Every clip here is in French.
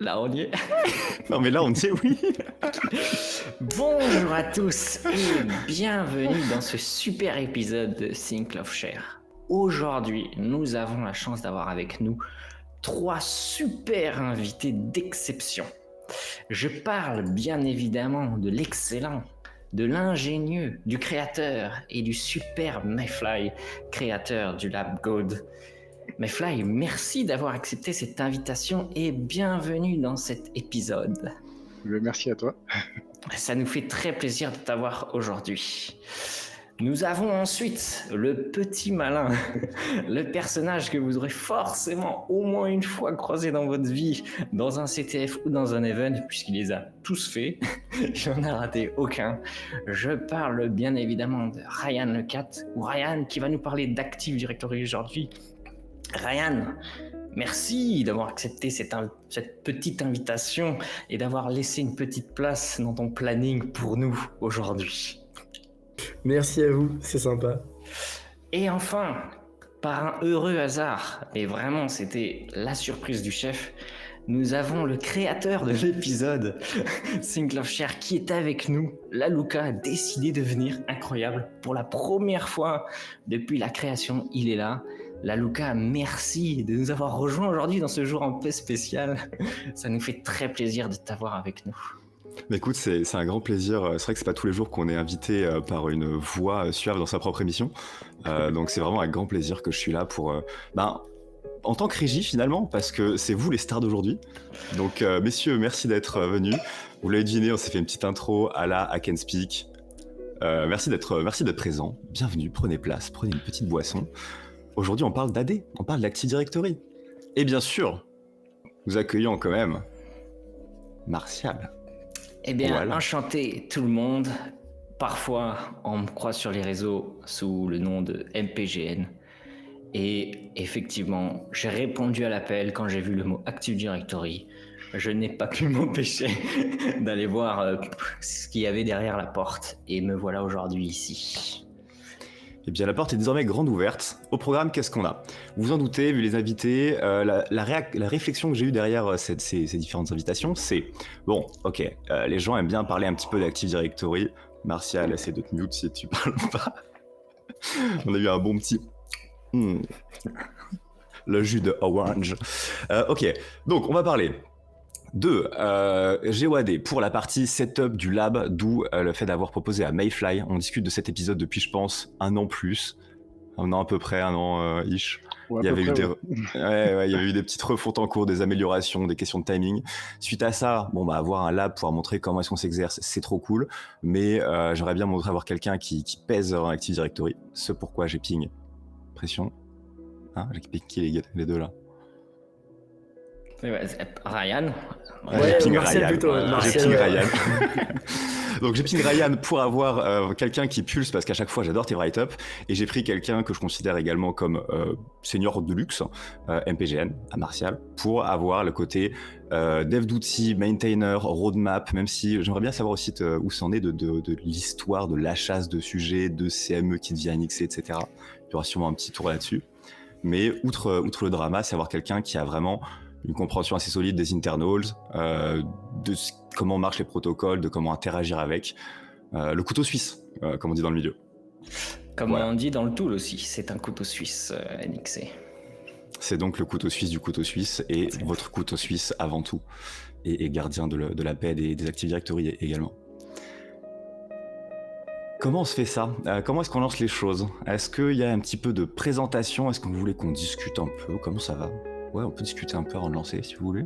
Là, on y est. Non, mais là, on dit oui. Bonjour à tous et bienvenue dans ce super épisode de Think Love Share. Aujourd'hui, nous avons la chance d'avoir avec nous 3 super invités d'exception. Je parle bien évidemment de l'excellent, de l'ingénieux, du créateur et du super Mayfly, créateur du Lab Gold. Mayfly, merci d'avoir accepté cette invitation et bienvenue dans cet épisode. Merci à toi. Ça nous fait très plaisir de t'avoir aujourd'hui. Nous avons ensuite le petit malin, le personnage que vous aurez forcément au moins une fois croisé dans votre vie, dans un CTF ou dans un event, puisqu'il les a tous faits. J'en ai raté aucun. Je parle bien évidemment de Ryan le Cat, ou Ryan qui va nous parler d'Active Directory aujourd'hui. Ryan, merci d'avoir accepté cette petite invitation et d'avoir laissé une petite place dans ton planning pour nous aujourd'hui. Merci à vous, c'est sympa. Et enfin, par un heureux hasard, et vraiment c'était la surprise du chef, nous avons le créateur de l'épisode, Think Love Share, qui est avec nous. Laluka a décidé de venir, incroyable, pour la première fois depuis la création, il est là. Laluka, merci de nous avoir rejoints aujourd'hui dans ce jour un peu spécial. Ça nous fait très plaisir de t'avoir avec nous. Mais écoute, c'est un grand plaisir. C'est vrai que c'est pas tous les jours qu'on est invité par une voix suave dans sa propre émission. Donc c'est vraiment un grand plaisir que je suis là pour... en tant que régie finalement, parce que c'est vous les stars d'aujourd'hui. Donc messieurs, merci d'être venus. Vous l'avez deviné, on s'est fait une petite intro à la I Can Speak. Merci d'être présent. Bienvenue, prenez place, prenez une petite boisson. Aujourd'hui, on parle d'AD, on parle d'Active Directory. Et bien sûr, nous accueillons quand même Martial. Eh bien, voilà. Enchanté tout le monde. Parfois, on me croise sur les réseaux sous le nom de MPGN. Et effectivement, j'ai répondu à l'appel quand j'ai vu le mot Active Directory. Je n'ai pas pu m'empêcher d'aller voir ce qu'il y avait derrière la porte. Et me voilà aujourd'hui ici. Eh bien, la porte est désormais grande ouverte. Au programme, qu'est-ce qu'on a ? Vous vous en doutez, vu les invités, la réflexion que j'ai eue derrière ces différentes invitations, c'est... Bon, ok, les gens aiment bien parler un petit peu d'Active Directory. Martial, essaie de te mute si tu parles pas. On a eu un bon petit... Le jus de orange. Ok, donc on va parler de GeoAD pour la partie setup du lab, d'où le fait d'avoir proposé à Mayfly. On discute de cet épisode depuis, je pense, un an plus. Un an à peu près, un an ish. Ouais, il y avait près, il y avait eu des petites refontes en cours, des améliorations, des questions de timing. Suite à ça, avoir un lab, pouvoir montrer comment est-ce qu'on s'exerce, c'est trop cool. Mais j'aimerais bien montrer avoir quelqu'un qui pèse en Active Directory. Ce pourquoi j'ai ping. Pression. Hein, j'ai ping les deux là. Ryan. Ouais, j'ai ping Martial Ryan. plutôt. J'ai ping Ryan. Donc j'ai ping Ryan pour avoir quelqu'un qui pulse, parce qu'à chaque fois j'adore tes write-up, et j'ai pris quelqu'un que je considère également comme senior de luxe, MPGN, à Martial, pour avoir le côté dev d'outils, maintainer, roadmap, même si j'aimerais bien savoir aussi où c'en est de l'histoire de la chasse de sujets, de CME qui devient NXE, etc. Il y aura sûrement un petit tour là-dessus. Mais outre le drama, c'est avoir quelqu'un qui a vraiment une compréhension assez solide des internals, de comment marchent les protocoles, de comment interagir avec. Le couteau suisse, comme on dit dans le milieu. Comme Voilà. on dit dans le tool aussi, c'est un couteau suisse NXE. C'est donc le couteau suisse du couteau suisse, et votre couteau suisse avant tout, et gardien de la paix des Active Directory également. Comment on se fait ça ? Comment est-ce qu'on lance les choses ? Est-ce qu'il y a un petit peu de présentation ? Est-ce que vous voulez qu'on discute un peu ? Comment ça va ? Ouais, on peut discuter un peu avant de lancer, si vous voulez.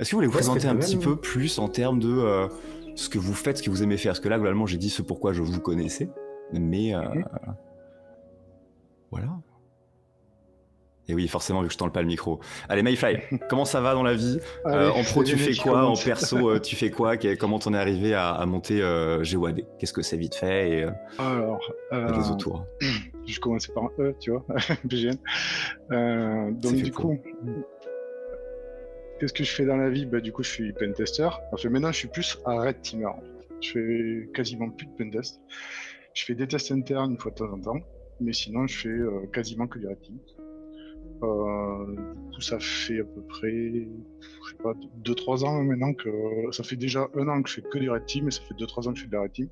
Est-ce que vous voulez vous présenter un petit peu plus en termes de ce que vous faites, ce que vous aimez faire ? Parce que là, globalement, j'ai dit ce pourquoi je vous connaissais, mais voilà. Et oui, forcément, vu que je tends pas le micro. Allez, Mayfly, comment ça va dans la vie ? Allez, en pro, tu fais quoi ? En commence. perso, tu fais quoi ? Comment t'en es arrivé à monter GeoAD ? Qu'est-ce que c'est vite fait et Alors, les autours ? je commençais par un E, tu vois, PGN. Donc du coup, qu'est-ce que je fais dans la vie ? Du coup, je suis pentester. Enfin, maintenant, je suis plus un red teamer. Je fais quasiment plus de pentest. Je fais des tests internes une fois de temps en temps, mais sinon, je fais quasiment que du red team. Du coup, ça fait à peu près, je sais pas, 2-3 ans maintenant que ça fait déjà 1 an que je fais que du Red Team et ça fait 2-3 ans que je fais de la Red Team.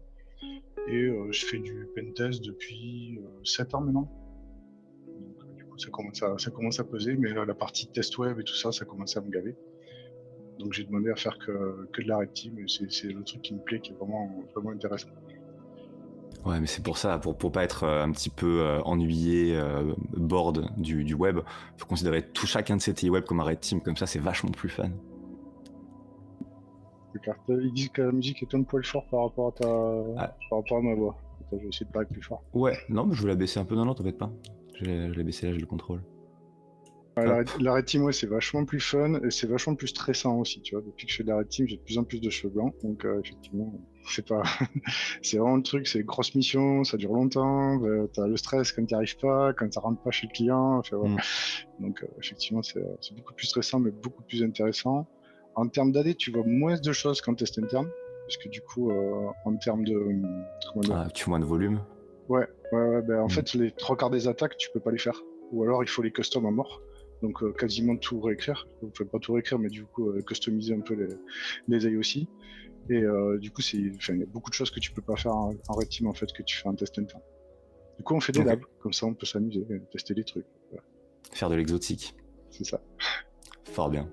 Et je fais du pentest depuis 7 ans maintenant. Donc, du coup, ça commence à peser, mais la partie test web et tout ça, ça commence à me gaver. Donc j'ai demandé à faire que de la Red Team et c'est le truc qui me plaît, qui est vraiment, vraiment intéressant. Ouais, mais c'est pour ça, pour pas être un petit peu ennuyé, bored du web, faut considérer chacun de ces TI web comme un red team, comme ça c'est vachement plus fun. C'est clair. Ils disent que la musique est un poil fort par rapport à ma voix. Attends, je vais essayer de parler plus fort. Ouais, non, mais je vais la baisser un peu, non, t'embête pas. Je l'ai baissé là, j'ai le contrôle. La Red Team, ouais, c'est vachement plus fun et c'est vachement plus stressant aussi, tu vois. Depuis que je fais de la Red Team, j'ai de plus en plus de cheveux blancs, donc effectivement, c'est pas, c'est vraiment le truc, c'est une grosse mission, ça dure longtemps, t'as le stress quand t'y arrives pas, quand ça rentre pas chez le client, enfin, voilà. Donc effectivement, c'est beaucoup plus stressant, mais beaucoup plus intéressant. En termes d'AD, tu vois moins de choses qu'en test interne, parce que du coup, en termes de, comment dire, tu vois de volume. Ouais, en fait, les 3 quarts des attaques, tu peux pas les faire, ou alors il faut les custom à mort. Donc quasiment tout réécrire, enfin pas tout réécrire, mais du coup customiser un peu les AI aussi. Et du coup, il y a beaucoup de choses que tu peux pas faire en Red Team en fait, que tu fais en test interne. Du coup, on fait des labs, comme ça on peut s'amuser, tester des trucs. Voilà. Faire de l'exotique. C'est ça. Fort bien.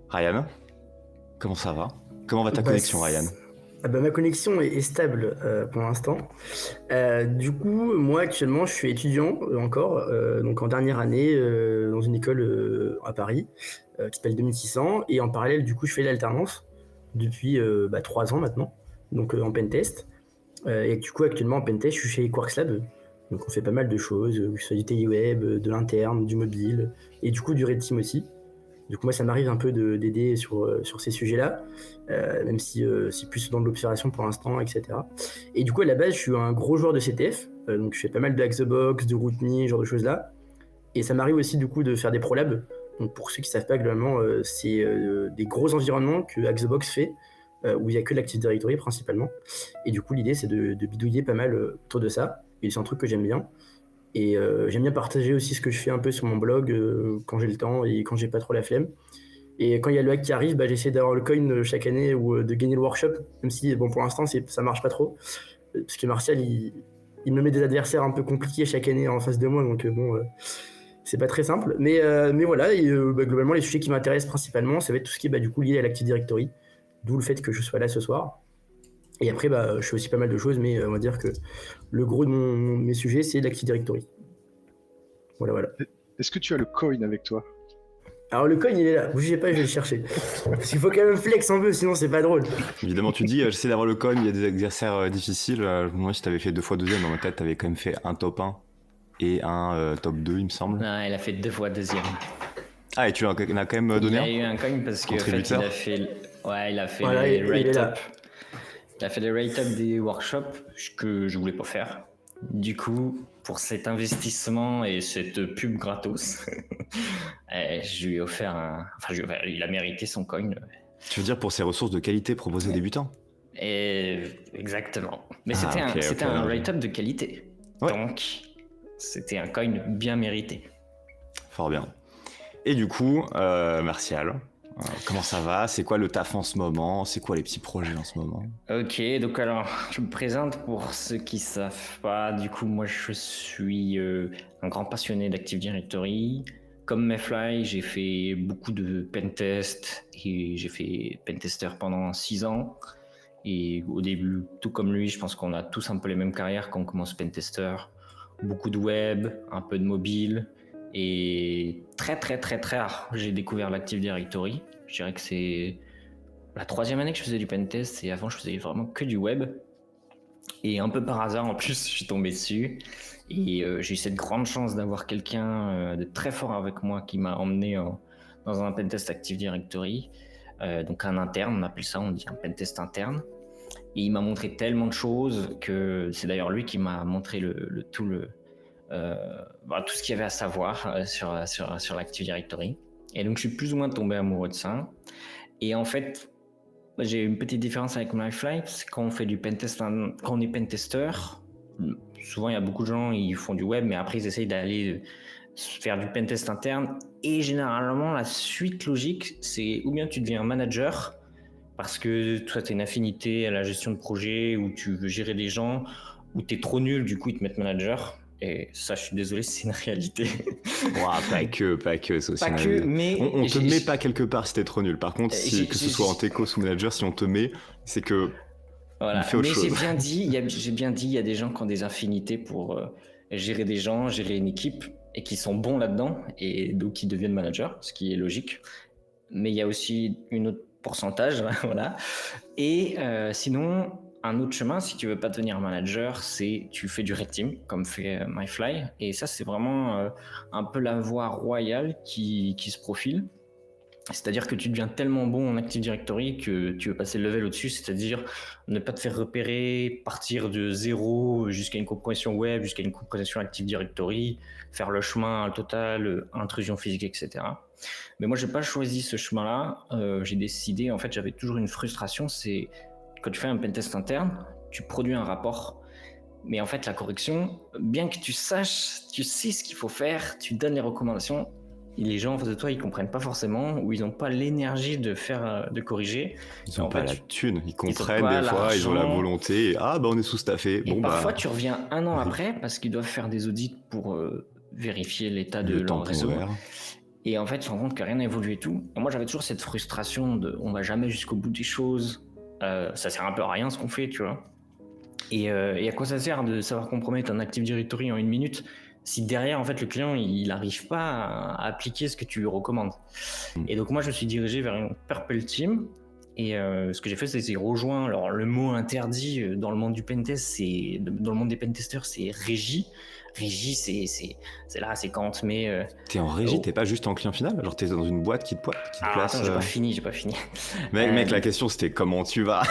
Ryan, comment ça va? Comment va ta connexion, Ryan? Ma connexion est stable pour l'instant. Du coup, moi actuellement, je suis étudiant encore, donc en dernière année dans une école à Paris qui s'appelle 2600. Et en parallèle, du coup, je fais l'alternance depuis 3 ans maintenant, donc en pentest. Et du coup, actuellement en pentest, je suis chez Quarks Lab. Donc on fait pas mal de choses, que ce soit du TI web, de l'interne, du mobile, et du coup du Red Team aussi. Du coup, moi, ça m'arrive un peu d'aider sur ces sujets-là, même si c'est plus dans de l'observation pour l'instant, etc. Et du coup, à la base, je suis un gros joueur de CTF, donc je fais pas mal de Hack the Box, de Routini, ce genre de choses-là. Et ça m'arrive aussi, du coup, de faire des prolabs. Donc, pour ceux qui savent pas, globalement, c'est des gros environnements que Hack the Box fait, où il y a que l'Active Directory principalement. Et du coup, l'idée, c'est de bidouiller pas mal autour de ça. Et c'est un truc que j'aime bien. Et j'aime bien partager aussi ce que je fais un peu sur mon blog quand j'ai le temps et quand j'ai pas trop la flemme. Et quand il y a le hack qui arrive, j'essaie d'avoir le coin chaque année ou de gagner le workshop, même si bon, pour l'instant ça marche pas trop. Parce que Martial il me met des adversaires un peu compliqués chaque année en face de moi, donc c'est pas très simple. Mais voilà, et, globalement les sujets qui m'intéressent principalement, ça va être tout ce qui est du coup lié à l'Active Directory, d'où le fait que je sois là ce soir. Et après, je fais aussi pas mal de choses, mais on va dire que le gros de mes sujets, c'est l'Active Directory. Voilà. Est-ce que tu as le coin avec toi? Alors le coin, il est là. Bougez pas, je vais le chercher. Parce qu'il faut quand même flex un peu, sinon c'est pas drôle. Évidemment, tu dis, j'essaie d'avoir le coin, il y a des exercices difficiles. Je me demande si tu avais fait 2 fois deuxième. Dans ma tête, tu avais quand même fait un top 1 et un top 2, il me semble. Non, il a fait 2 fois deuxième. Ah, et tu en as quand même donné un? Il a eu un coin parce qu'en fait, il a fait Voilà, les il est là. rate-up. Il a fait les rate-up des workshops que je voulais pas faire. Du coup, pour cet investissement et cette pub gratos, je lui ai offert il a mérité son coin. Tu veux dire pour ses ressources de qualité proposées aux débutants? Exactement. Mais Ah, c'était un rate-up de qualité. Ouais. Donc, c'était un coin bien mérité. Fort bien. Et du coup, Martial, comment ça va? C'est quoi le taf en ce moment? C'est quoi les petits projets en ce moment? Ok, donc alors, je me présente pour ceux qui savent pas. Du coup, moi, je suis un grand passionné d'Active Directory. Comme Mayfly, j'ai fait beaucoup de pentest et j'ai fait pentester pendant 6 ans. Et au début, tout comme lui, je pense qu'on a tous un peu les mêmes carrières quand on commence pentester. Beaucoup de web, un peu de mobile. Et très rare, j'ai découvert l'Active Directory. Je dirais que c'est la 3e année que je faisais du pentest et avant je faisais vraiment que du web. Et un peu par hasard en plus, je suis tombé dessus. Et j'ai eu cette grande chance d'avoir quelqu'un de très fort avec moi qui m'a emmené dans un pentest Active Directory. Donc un interne, on appelle ça, on dit un pentest interne. Et il m'a montré tellement de choses que c'est d'ailleurs lui qui m'a montré tout ce qu'il y avait à savoir sur l'Active Directory. Et donc je suis plus ou moins tombé amoureux de ça. Et en fait, j'ai une petite différence avec Mayfly, parce que quand on fait du pentest, quand on est pentester, souvent il y a beaucoup de gens, ils font du web, mais après ils essayent d'aller faire du pentest interne. Et généralement, la suite logique, c'est ou bien tu deviens manager, parce que toi, tu as une affinité à la gestion de projet, ou tu veux gérer des gens, ou tu es trop nul, du coup, ils te mettent manager. Et ça, je suis désolé, c'est une réalité. Ouah, pas que, c'est aussi Pas une que, réalité. mais On te met pas quelque part si t'es trop nul. Par contre, que ce soit en techos ou manager, si on te met, c'est que voilà. on fait autre Mais chose. j'ai bien dit, il y a des gens qui ont des affinités pour gérer des gens, gérer une équipe, et qui sont bons là-dedans, et donc qui deviennent managers, ce qui est logique. Mais il y a aussi une autre pourcentage, voilà. Et sinon, un autre chemin, si tu veux pas devenir manager, c'est tu fais du red team, comme fait MyFly. Et ça, c'est vraiment un peu la voie royale qui se profile. C'est-à-dire que tu deviens tellement bon en Active Directory que tu veux passer le level au-dessus, c'est-à-dire ne pas te faire repérer, partir de zéro jusqu'à une compréhension web, jusqu'à une compréhension Active Directory, faire le chemin total, intrusion physique, etc. Mais moi, j'ai pas choisi ce chemin-là. J'ai décidé, en fait, j'avais toujours une frustration, c'est quand tu fais un pentest interne, tu produis un rapport. Mais en fait, la correction, bien que tu saches, tu sais ce qu'il faut faire, tu donnes les recommandations, et les gens en face de toi, ils comprennent pas forcément, ou ils n'ont pas l'énergie de faire, de corriger. Ils ont En pas fait, la thune, ils comprennent pas des fois, ils ont la l'argent. volonté. Ah bah on est sous-staffé. Et Bon parfois, bah tu reviens un an après parce qu'ils doivent faire des audits pour vérifier l'état de le leur tampon réseau. vert. Et en fait, tu te rends compte que rien n'a évolué et tout. Et moi, j'avais toujours cette frustration de on va jamais jusqu'au bout des choses. Ça sert un peu à rien ce qu'on fait, tu vois. Et à quoi ça sert de savoir compromettre un Active Directory en 1 minute si derrière, en fait, le client, il n'arrive pas à appliquer ce que tu lui recommandes. Et donc, moi, je me suis dirigé vers une Purple Team. Et ce que j'ai fait, c'est rejoint. Alors, le mot interdit dans le monde du pentest, dans le monde des pentesters, c'est régie. Régie, c'est là, c'est quand on te met. T'es en régie, t'es pas juste en client final. Genre t'es dans une boîte qui te place. Attends, j'ai pas fini. Mec, la question c'était comment tu vas.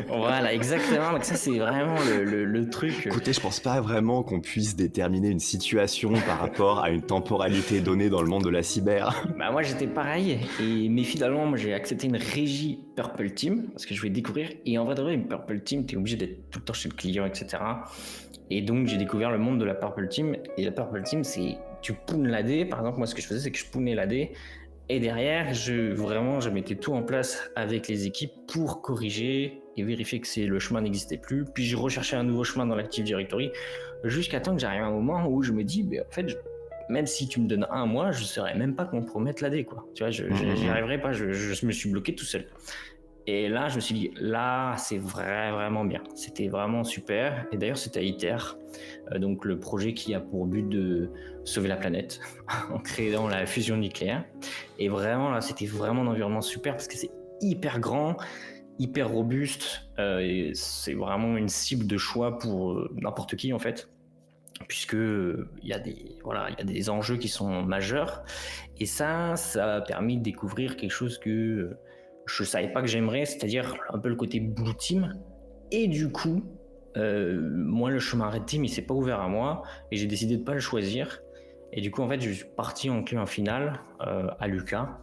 Voilà, exactement. Donc ça, c'est vraiment le truc. Écoutez, je pense pas vraiment qu'on puisse déterminer une situation par rapport à une temporalité donnée dans le monde de la cyber. Bah moi, j'étais pareil. Mais finalement, moi, j'ai accepté une régie Purple Team parce que je voulais découvrir. Et en vrai de vrai, une Purple Team, t'es obligé d'être tout le temps chez le client, etc. Et donc, j'ai découvert le monde de la Purple Team. Et la Purple Team, c'est tu pounes l'AD. Par exemple, moi, ce que je faisais, c'est que je pounais l'AD. Et derrière, je mettais tout en place avec les équipes pour corriger et vérifier que le chemin n'existait plus. Puis, je recherchais un nouveau chemin dans l'Active Directory jusqu'à temps que j'arrive à un moment où je me dis, en fait, même si tu me donnes 1 mois, je ne saurais même pas compromettre l'AD, quoi. Tu vois, j'y arriverais pas. Je me suis bloqué tout seul. Et là, je me suis dit, là, c'est vraiment bien. C'était vraiment super. Et d'ailleurs, c'était à ITER, donc le projet qui a pour but de sauver la planète en créant la fusion nucléaire. Et vraiment, là, c'était vraiment un environnement super parce que c'est hyper grand, hyper robuste. Et c'est vraiment une cible de choix pour n'importe qui, en fait. Puisque il y a des enjeux qui sont majeurs. Et ça a permis de découvrir quelque chose que je savais pas que j'aimerais, c'est-à-dire un peu le côté blue team. Et du coup, moi, le chemin red team, il s'est pas ouvert à moi et j'ai décidé de pas le choisir. Et du coup, en fait, je suis parti en client final à Lucas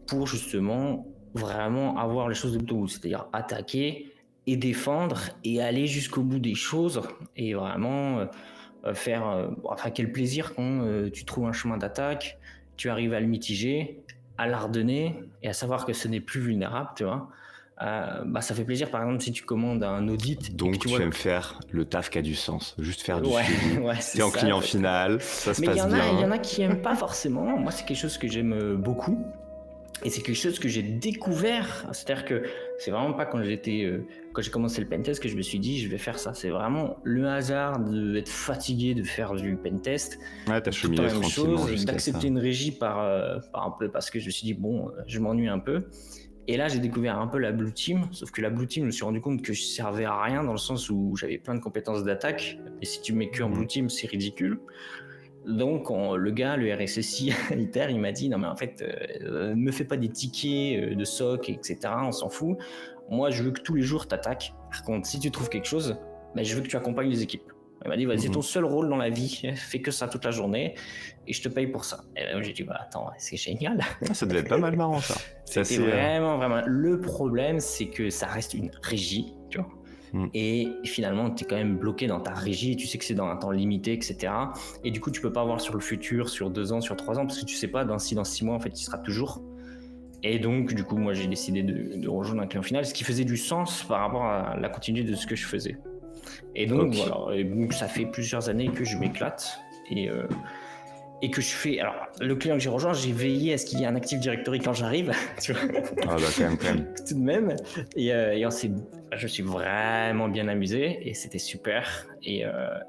pour justement vraiment avoir les choses de bout en bout, c'est-à-dire attaquer et défendre et aller jusqu'au bout des choses et vraiment quel plaisir quand tu trouves un chemin d'attaque, tu arrives à le mitiger, à l'ardonner et à savoir que ce n'est plus vulnérable, tu vois. Ça fait plaisir, par exemple, si tu commandes un audit. Donc tu aimes faire le taf qui a du sens, juste faire du suivi. T'es en client final, ça se passe bien. Mais il y en a qui aiment pas forcément. Moi, c'est quelque chose que j'aime beaucoup. Et c'est quelque chose que j'ai découvert. C'est-à-dire que c'est vraiment pas quand j'ai commencé le pentest que je me suis dit je vais faire ça. C'est vraiment le hasard d'être fatigué de faire du pentest. Ouais, t'as cheminé tranquillement jusqu'à d'accepter une régie par un peu parce que je me suis dit je m'ennuie un peu. Et là, j'ai découvert un peu la Blue Team, sauf que la Blue Team, je me suis rendu compte que je servais à rien dans le sens où j'avais plein de compétences d'attaque. Et si tu mets que en Blue Team, c'est ridicule. Donc, le RSSI à ITER, il m'a dit non mais en fait, me fais pas des tickets de SOC, etc. On s'en fout. Moi, je veux que tous les jours t'attaques. Par contre, si tu trouves quelque chose, je veux que tu accompagnes les équipes. Il m'a dit c'est ton seul rôle dans la vie, fais que ça toute la journée et je te paye pour ça. Et là, j'ai dit attends, c'est génial. Ça devait être pas mal marrant ça. C'était vraiment. Le problème, c'est que ça reste une régie, tu vois. Et finalement, tu es quand même bloqué dans ta régie, tu sais que c'est dans un temps limité, etc. Et du coup, tu peux pas voir sur le futur, sur 2 ans, sur 3 ans, parce que tu sais pas dans 6 mois, en fait, il sera toujours. Et donc, du coup, moi, j'ai décidé de rejoindre un client final, ce qui faisait du sens par rapport à la continuité de ce que je faisais. Et donc, voilà. Et donc, ça fait plusieurs années que je m'éclate. Et que je fais... Alors, le client que j'ai rejoint, j'ai veillé à ce qu'il y ait un Active Directory quand j'arrive. Tu vois, Ah bah quand même. tout de même. Et je me suis vraiment bien amusé et c'était super. Et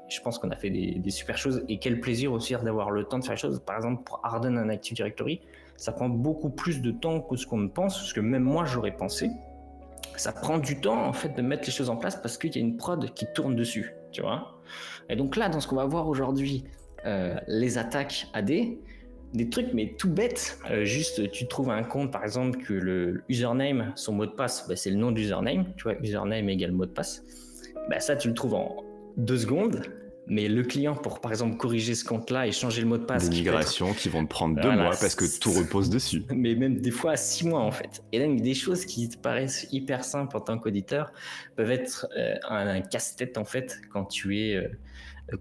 je pense qu'on a fait des super choses. Et quel plaisir aussi d'avoir le temps de faire les choses. Par exemple, pour harden un Active Directory, ça prend beaucoup plus de temps que ce qu'on ne pense, parce que même moi, j'aurais pensé. Ça prend du temps, en fait, de mettre les choses en place parce qu'il y a une prod qui tourne dessus, tu vois. Et donc là, dans ce qu'on va voir aujourd'hui, les attaques AD, des trucs mais tout bêtes, juste tu trouves un compte par exemple que le username, son mot de passe, c'est le nom d'username, tu vois, username égale mot de passe, ça tu le trouves en 2 secondes, mais le client pour par exemple corriger ce compte là et changer le mot de passe, des migrations qui vont te prendre 2 mois parce que tout repose dessus, mais même des fois 6 mois en fait. Et donc des choses qui te paraissent hyper simples en tant qu'auditeur peuvent être un casse-tête en fait quand tu es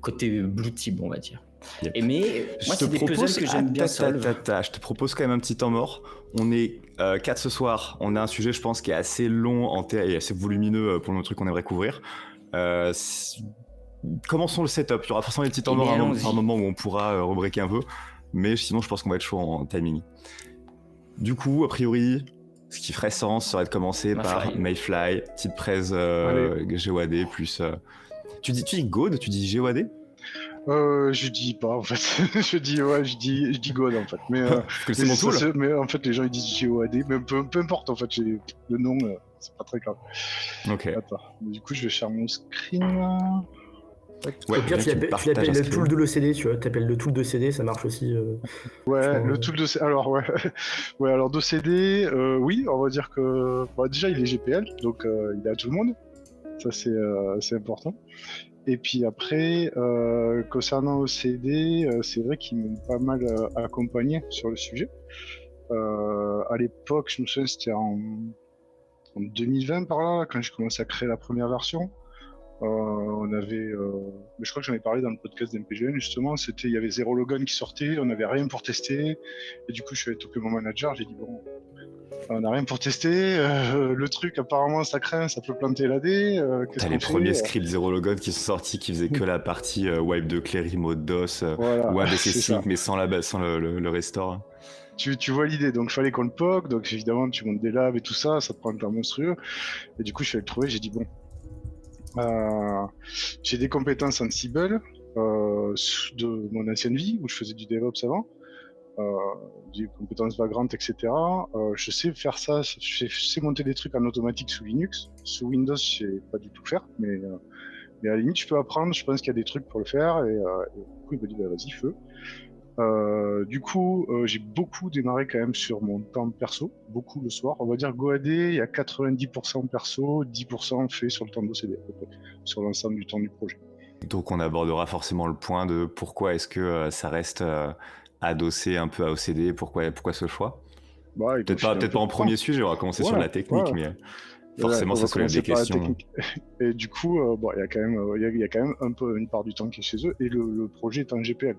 côté blue team, on va dire. Yep. Et mais moi, c'est des puzzles que j'aime bien solve. Je te propose quand même un petit temps mort. On est 4 ce soir. On a un sujet, je pense, qui est assez long et assez volumineux pour le truc qu'on aimerait couvrir. Commençons le setup. Il y aura forcément des petits temps morts à un moment où on pourra rebreaker un peu. Mais sinon, je pense qu'on va être chaud en timing. Du coup, a priori, ce qui ferait sens serait de commencer par Mayfly, petite presse GOAD plus... Tu dis God, tu dis GOAD? Je dis pas en fait. je dis God en fait. Mais parce que c'est mon tool. Mais en fait les gens ils disent GOAD, mais peu importe en fait. Le nom, c'est pas très grave. Ok. Attends. Du coup je vais faire mon screen là. Ouais, au pire, tu l'appelles le tool de l'OCD, tu vois. T'appelles le tool de CD, ça marche aussi. Ouais, le tool de CD. Alors ouais, alors d'OCD, oui, on va dire que déjà il est GPL, donc il est à tout le monde. Ça c'est important. Et puis après, concernant OCD, c'est vrai qu'ils m'ont pas mal accompagné sur le sujet. À l'époque, je me souviens, c'était en 2020 par là, quand j'ai commencé à créer la première version. On avait, mais je crois que j'en ai parlé dans le podcast d'MPGN justement, il y avait 0 logon qui sortait, on n'avait rien pour tester, et du coup je suis allé toper mon manager, j'ai dit bon, on n'a rien pour tester, le truc apparemment ça craint, ça peut planter l'AD. T'as les premiers scripts 0 logon qui sont sortis qui faisaient que la partie wipe de clé, remote DOS, ou ABC sync mais sans le restore. Tu vois l'idée, donc fallait qu'on le POC, donc évidemment tu montes des labs et tout ça, ça te prend un temps monstrueux, et du coup je suis allé le trouver, j'ai dit bon, j'ai des compétences Ansible de mon ancienne vie où je faisais du DevOps avant, des compétences Vagrant, etc. Je sais faire ça, je sais monter des trucs en automatique sous Linux. Sous Windows, je sais pas du tout faire, mais à la limite, je peux apprendre. Je pense qu'il y a des trucs pour le faire, et du coup, il m'a dit vas-y, feu. Du coup, j'ai beaucoup démarré quand même sur mon temps perso, beaucoup le soir. On va dire GoAD, il y a 90% perso, 10% fait sur le temps d'OCD, sur l'ensemble du temps du projet. Donc on abordera forcément le point de pourquoi est-ce que ça reste adossé un peu à OCD, pourquoi ce choix. Peut-être pas en premier sujet, on va commencer sur la technique, mais forcément ça soulève des questions. Et du coup, il y a quand même un peu une part du temps qui est chez eux, et le projet est en GPL.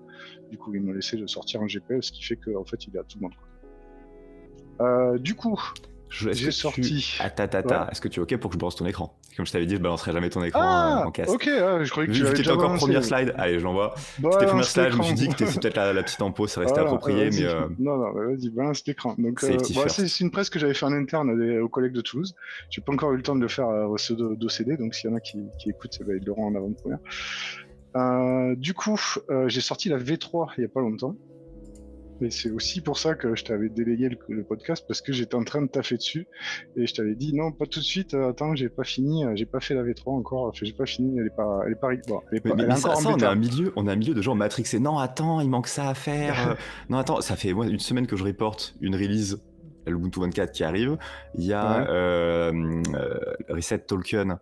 Du coup, ils m'ont laissé le sortir en GPL, ce qui fait qu'en fait, il est à tout le monde. Du coup, j'ai sorti... Attends, est-ce que tu es OK pour que je balance ton écran? Comme je t'avais dit, je balancerai jamais ton écran en casque. Ok, je croyais que tu avais déjà encore balancé. Première slide, allez, je l'envoie. C'était première slide, je me suis dit que c'est peut-être la petite empo, ça restait approprié, mais... Non, vas-y, balance l'écran. Donc, c'est une presse que j'avais fait en interne aux collègues de Toulouse. J'ai pas encore eu le temps de le faire à ceux d'OCD, donc s'il y en a qui écoutent, ils l'auront en avant-première. Du coup, j'ai sorti la V3 il y a pas longtemps. Et c'est aussi pour ça que je t'avais délégué le podcast, parce que j'étais en train de taffer dessus et je t'avais dit non, pas tout de suite, attends, j'ai pas fini, j'ai pas fait la V3 encore, j'ai pas fini, elle est pas bon, elle est encore en bêta. On a un milieu de gens matrixés. Non, attends, il manque ça à faire. Non, attends, ça fait une semaine que je reporte une release Ubuntu 24 qui arrive. Il y a Reset Token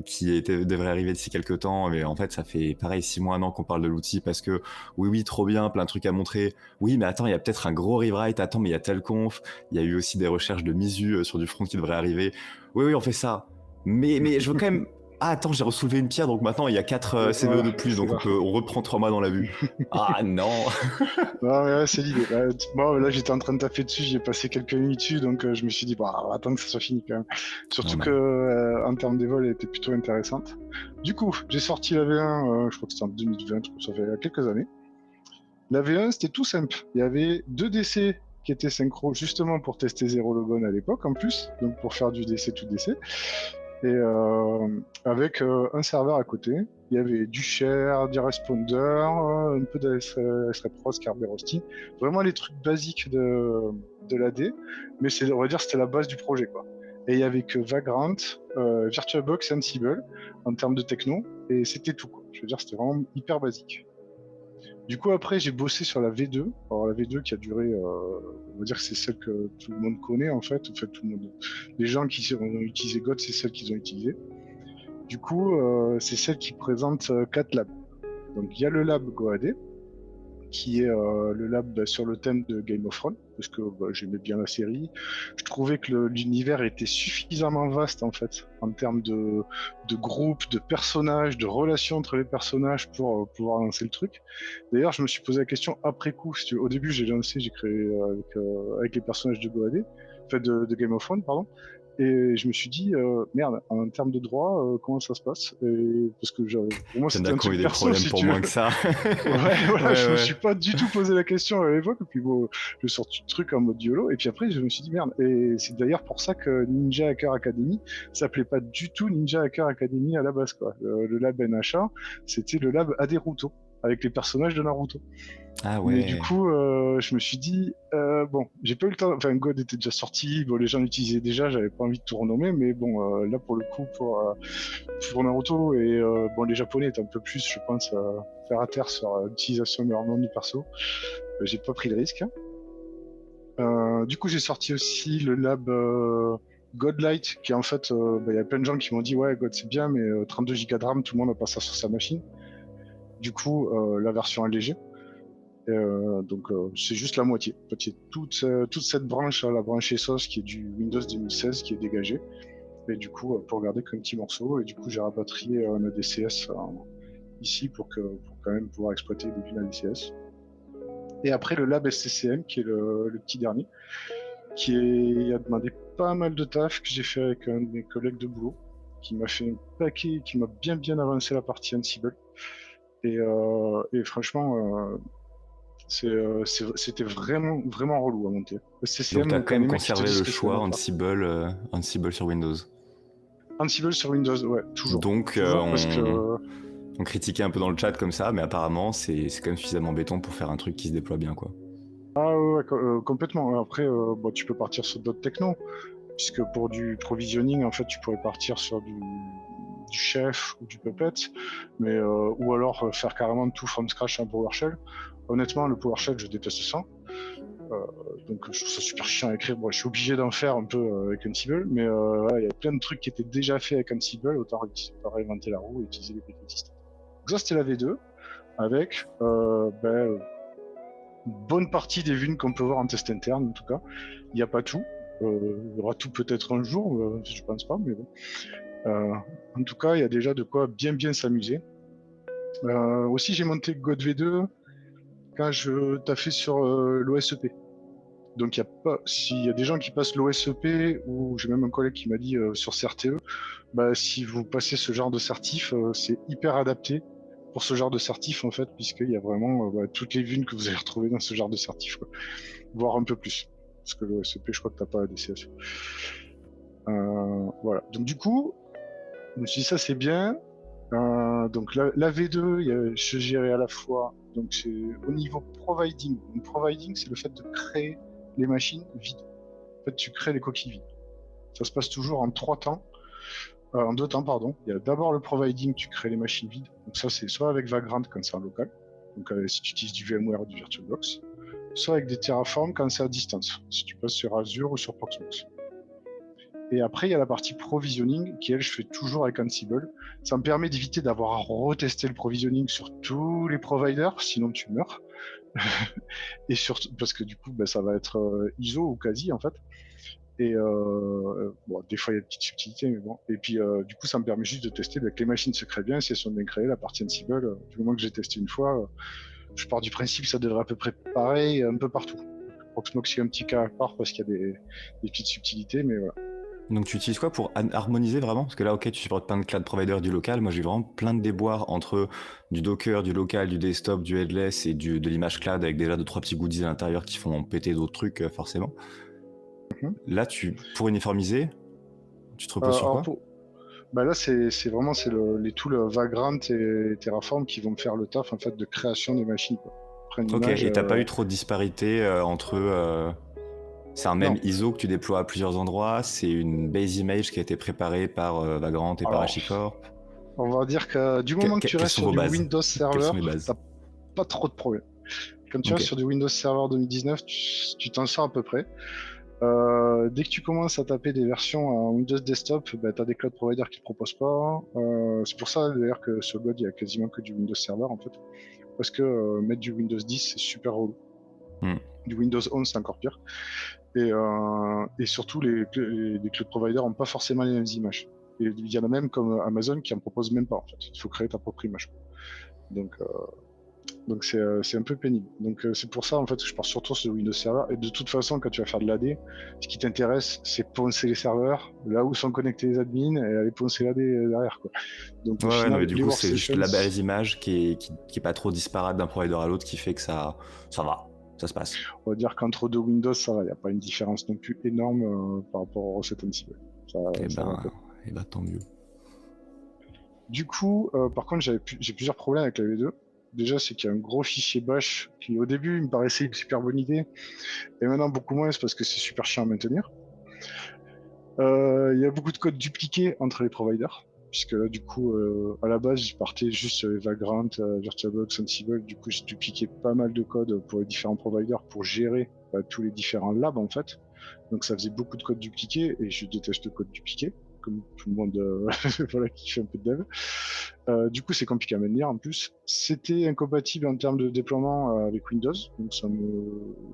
qui devrait arriver d'ici quelques temps, mais en fait ça fait pareil 6 mois, 1 an qu'on parle de l'outil parce que oui trop bien, plein de trucs à montrer, oui mais attends il y a peut-être un gros rewrite, mais il y a tel conf, il y a eu aussi des recherches de Misu sur du front qui devrait arriver, oui on fait ça, Mais je veux quand même... Ah attends, j'ai ressoulevé une pierre, donc maintenant il y a 4 CVE de Voilà, plus, c'est donc ça. on reprend 3 mois dans la vue. Ah non. Non, mais ouais, c'est l'idée. Bon, là, j'étais en train de taper dessus, j'y ai passé quelques minutes dessus, donc je me suis dit, bah, on va attendre que ça soit fini quand même. Surtout Normal. que, en termes d'évol, elle était plutôt intéressante. Du coup, j'ai sorti la V1, je crois que c'était en 2020, ça fait quelques années. La V1, c'était tout simple. Il y avait 2 DC qui étaient synchro, justement pour tester Zero Logon à l'époque, en plus, donc pour faire du DC tout DC. Et avec un serveur à côté. Il y avait du share, du responder, un peu de SREPROS, Kerberos, vraiment les trucs basiques de l'AD, mais on va dire c'était la base du projet, quoi. Et il y avait que Vagrant, VirtualBox, Ansible en termes de techno, et c'était tout, quoi. Je veux dire, c'était vraiment hyper basique. Du coup, après, j'ai bossé sur la V2. Alors, la V2 qui a duré, on va dire que c'est celle que tout le monde connaît, en fait. En fait, tout le monde, les gens qui ont utilisé God, c'est celle qu'ils ont utilisée. Du coup, c'est celle qui présente 4 labs. Donc, il y a le lab GoAD, qui est le lab sur le thème de Game of Thrones, parce que j'aimais bien la série. Je trouvais que l'univers était suffisamment vaste, en fait, en termes de groupes, de personnages, de relations entre les personnages pour pouvoir lancer le truc. D'ailleurs, je me suis posé la question après coup. Au début, j'ai créé avec les personnages de GoAD, enfin de Game of Thrones, pardon. Et je me suis dit, merde, en termes de droit, comment ça se passe? Parce que pour moi, T'en c'était as un qui ont eu truc des perso, problèmes si pour tu veux. moins que ça. Ouais, voilà, Ouais, je me ouais. suis pas du tout posé la question à l'époque, et puis bon, je sortis le truc en mode YOLO, et puis après, je me suis dit, merde, et c'est d'ailleurs pour ça que Ninja Hacker Academy s'appelait pas du tout Ninja Hacker Academy à la base, quoi. Le lab NHA, c'était le lab Aderuto, avec les personnages de Naruto. Ah Mais du ouais. coup, je me suis dit, bon, j'ai pas eu le temps. Enfin, God était déjà sorti, bon, les gens l'utilisaient déjà, j'avais pas envie de tout renommer, mais bon, là pour le coup, pour Naruto et bon, les Japonais étaient un peu plus, je pense, faire à terre sur l'utilisation de leur nom du perso. J'ai pas pris le risque. Du coup, j'ai sorti aussi le lab Godlight, qui en fait, il y a plein de gens qui m'ont dit, ouais, God c'est bien, mais 32 Go de RAM, tout le monde n'a pas ça sur sa machine. Du coup, la version allégée. Donc c'est juste la moitié. En fait, il y a toute cette branche, la branche ESOS qui est du Windows 2016 qui est dégagée. Et du coup, pour garder qu'un petit morceau. Et du coup, j'ai rapatrié un ADCS ici pour quand même pouvoir exploiter les vues ADCS. Et après, le lab SCCM, qui est le petit dernier, qui a demandé pas mal de taf que j'ai fait avec un de mes collègues de boulot, qui m'a fait un paquet, qui m'a bien avancé la partie Ansible. Et franchement, c'était vraiment relou à monter. Donc t'as CCM, quand quand même les mecs qui te conservé disent le que c'est choix bon, Ansible sur Windows. Ansible sur Windows, ouais, toujours. Donc Toujours parce que on critiquait un peu dans le chat comme ça, mais apparemment c'est quand même suffisamment béton pour faire un truc qui se déploie bien, quoi. ouais, complètement. Après, tu peux partir sur d'autres technos, puisque pour du provisioning, en fait, tu pourrais partir sur du Chef ou du Puppet, mais ou alors faire carrément tout from scratch en PowerShell. Honnêtement, le PowerShell, je déteste ça. Donc je trouve ça super chiant à écrire. Bon, je suis obligé d'en faire un peu avec Ansible, mais il y a plein de trucs qui étaient déjà faits avec Ansible, autant pas réinventer la roue et utiliser les briques existantes. Donc ça, c'était la V2, avec une bonne partie des vues qu'on peut voir en test interne, en tout cas. Il n'y a pas tout. Il y aura tout peut-être un jour, je pense pas, mais bon. En tout cas, il y a déjà de quoi bien s'amuser. Aussi, j'ai monté God V2 quand je taffais sur l'OSEP. Donc, s'il y a des gens qui passent l'OSEP, ou j'ai même un collègue qui m'a dit sur CRTE, si vous passez ce genre de certif, c'est hyper adapté pour ce genre de certif, en fait, puisqu'il y a vraiment toutes les vues que vous allez retrouver dans ce genre de certif, quoi. Voire un peu plus. Parce que l'OSEP, je crois que t'as pas ADCS. Voilà. Donc, du coup, je me suis dit, ça, c'est bien. Donc, la V2, je gérais à la fois, donc c'est au niveau providing. Donc, providing, c'est le fait de créer les machines vides. En fait, tu crées les coquilles vides. Ça se passe toujours en en 2 temps, pardon. Il y a d'abord le providing, tu crées les machines vides. Donc ça, c'est soit avec Vagrant quand c'est en local, donc si tu utilises du VMware ou du VirtualBox, soit avec des Terraform quand c'est à distance, si tu passes sur Azure ou sur Proxmox. Et après, il y a la partie provisioning qui, elle, je fais toujours avec Ansible. Ça me permet d'éviter d'avoir à retester le provisioning sur tous les providers, sinon tu meurs. Et surtout, parce que du coup, ça va être ISO ou quasi, en fait. Et bon, des fois, il y a des petites subtilités, mais bon. Et puis, du coup, ça me permet juste de tester que les machines se créent bien. Si elles sont bien créées, la partie Ansible, du moment que j'ai testé une fois, je pars du principe que ça devrait à peu près pareil un peu partout. Proxmox, il y a un petit cas à part parce qu'il y a des petites subtilités, mais voilà. Donc tu utilises quoi pour harmoniser vraiment? Parce que là, ok, tu supportes plein de cloud providers du local. Moi, j'ai vraiment plein de déboires entre du Docker, du local, du desktop, du headless et de l'image cloud avec déjà 2-3 petits goodies à l'intérieur qui font péter d'autres trucs, forcément. Là, pour uniformiser, tu te reposes sur quoi? Bah là, c'est vraiment les tools Vagrant et Terraform qui vont me faire le taf en fait de création des machines. Quoi. Ok, et t'as pas eu trop de disparité entre... C'est un même ISO que tu déploies à plusieurs endroits, c'est une base image qui a été préparée par Vagrant et par HashiCorp. On va dire que du moment que tu restes sur du Windows Server, t'as pas trop de problèmes. Quand tu restes sur du Windows Server 2019, tu t'en sors à peu près. Dès que tu commences à taper des versions à Windows Desktop, bah, tu as des cloud providers qui ne proposent pas. C'est pour ça d'ailleurs que sur God, il y a quasiment que du Windows Server en fait. Parce que mettre du Windows 10, c'est super relou. Du Windows 11, c'est encore pire. Et surtout, les cloud providers n'ont pas forcément les mêmes images. Et il y en a même comme Amazon qui en propose même pas en fait. Il faut créer ta propre image. Donc c'est un peu pénible. Donc c'est pour ça en fait que je pars surtout sur Windows Server. Et de toute façon, quand tu vas faire de l'AD, ce qui t'intéresse, c'est poncer les serveurs, là où sont connectés les admins, et aller poncer l'AD derrière. Quoi. Donc au final, du coup, c'est juste la base image qui est pas trop disparate d'un provider à l'autre qui fait que ça va, ça se passe. On va dire qu'entre deux Windows, ça va. Il n'y a pas une différence non plus énorme par rapport aux recettes Ansible. Et ben tant mieux. Du coup, par contre, j'ai plusieurs problèmes avec la V2. Déjà, c'est qu'il y a un gros fichier bash qui, au début, il me paraissait une super bonne idée. Et maintenant, beaucoup moins, c'est parce que c'est super chiant à maintenir. Il y a beaucoup de code dupliqué entre les providers. Puisque là, du coup, à la base, je partais juste sur les Vagrant, VirtualBox, Ansible. Du coup, j'ai dupliqué pas mal de code pour les différents providers pour gérer tous les différents labs, en fait. Donc, ça faisait beaucoup de code dupliqué et je déteste le code dupliqué. Comme tout le monde voilà, qui fait un peu de dev. Du coup, c'est compliqué à maintenir en plus. C'était incompatible en termes de déploiement avec Windows. Donc,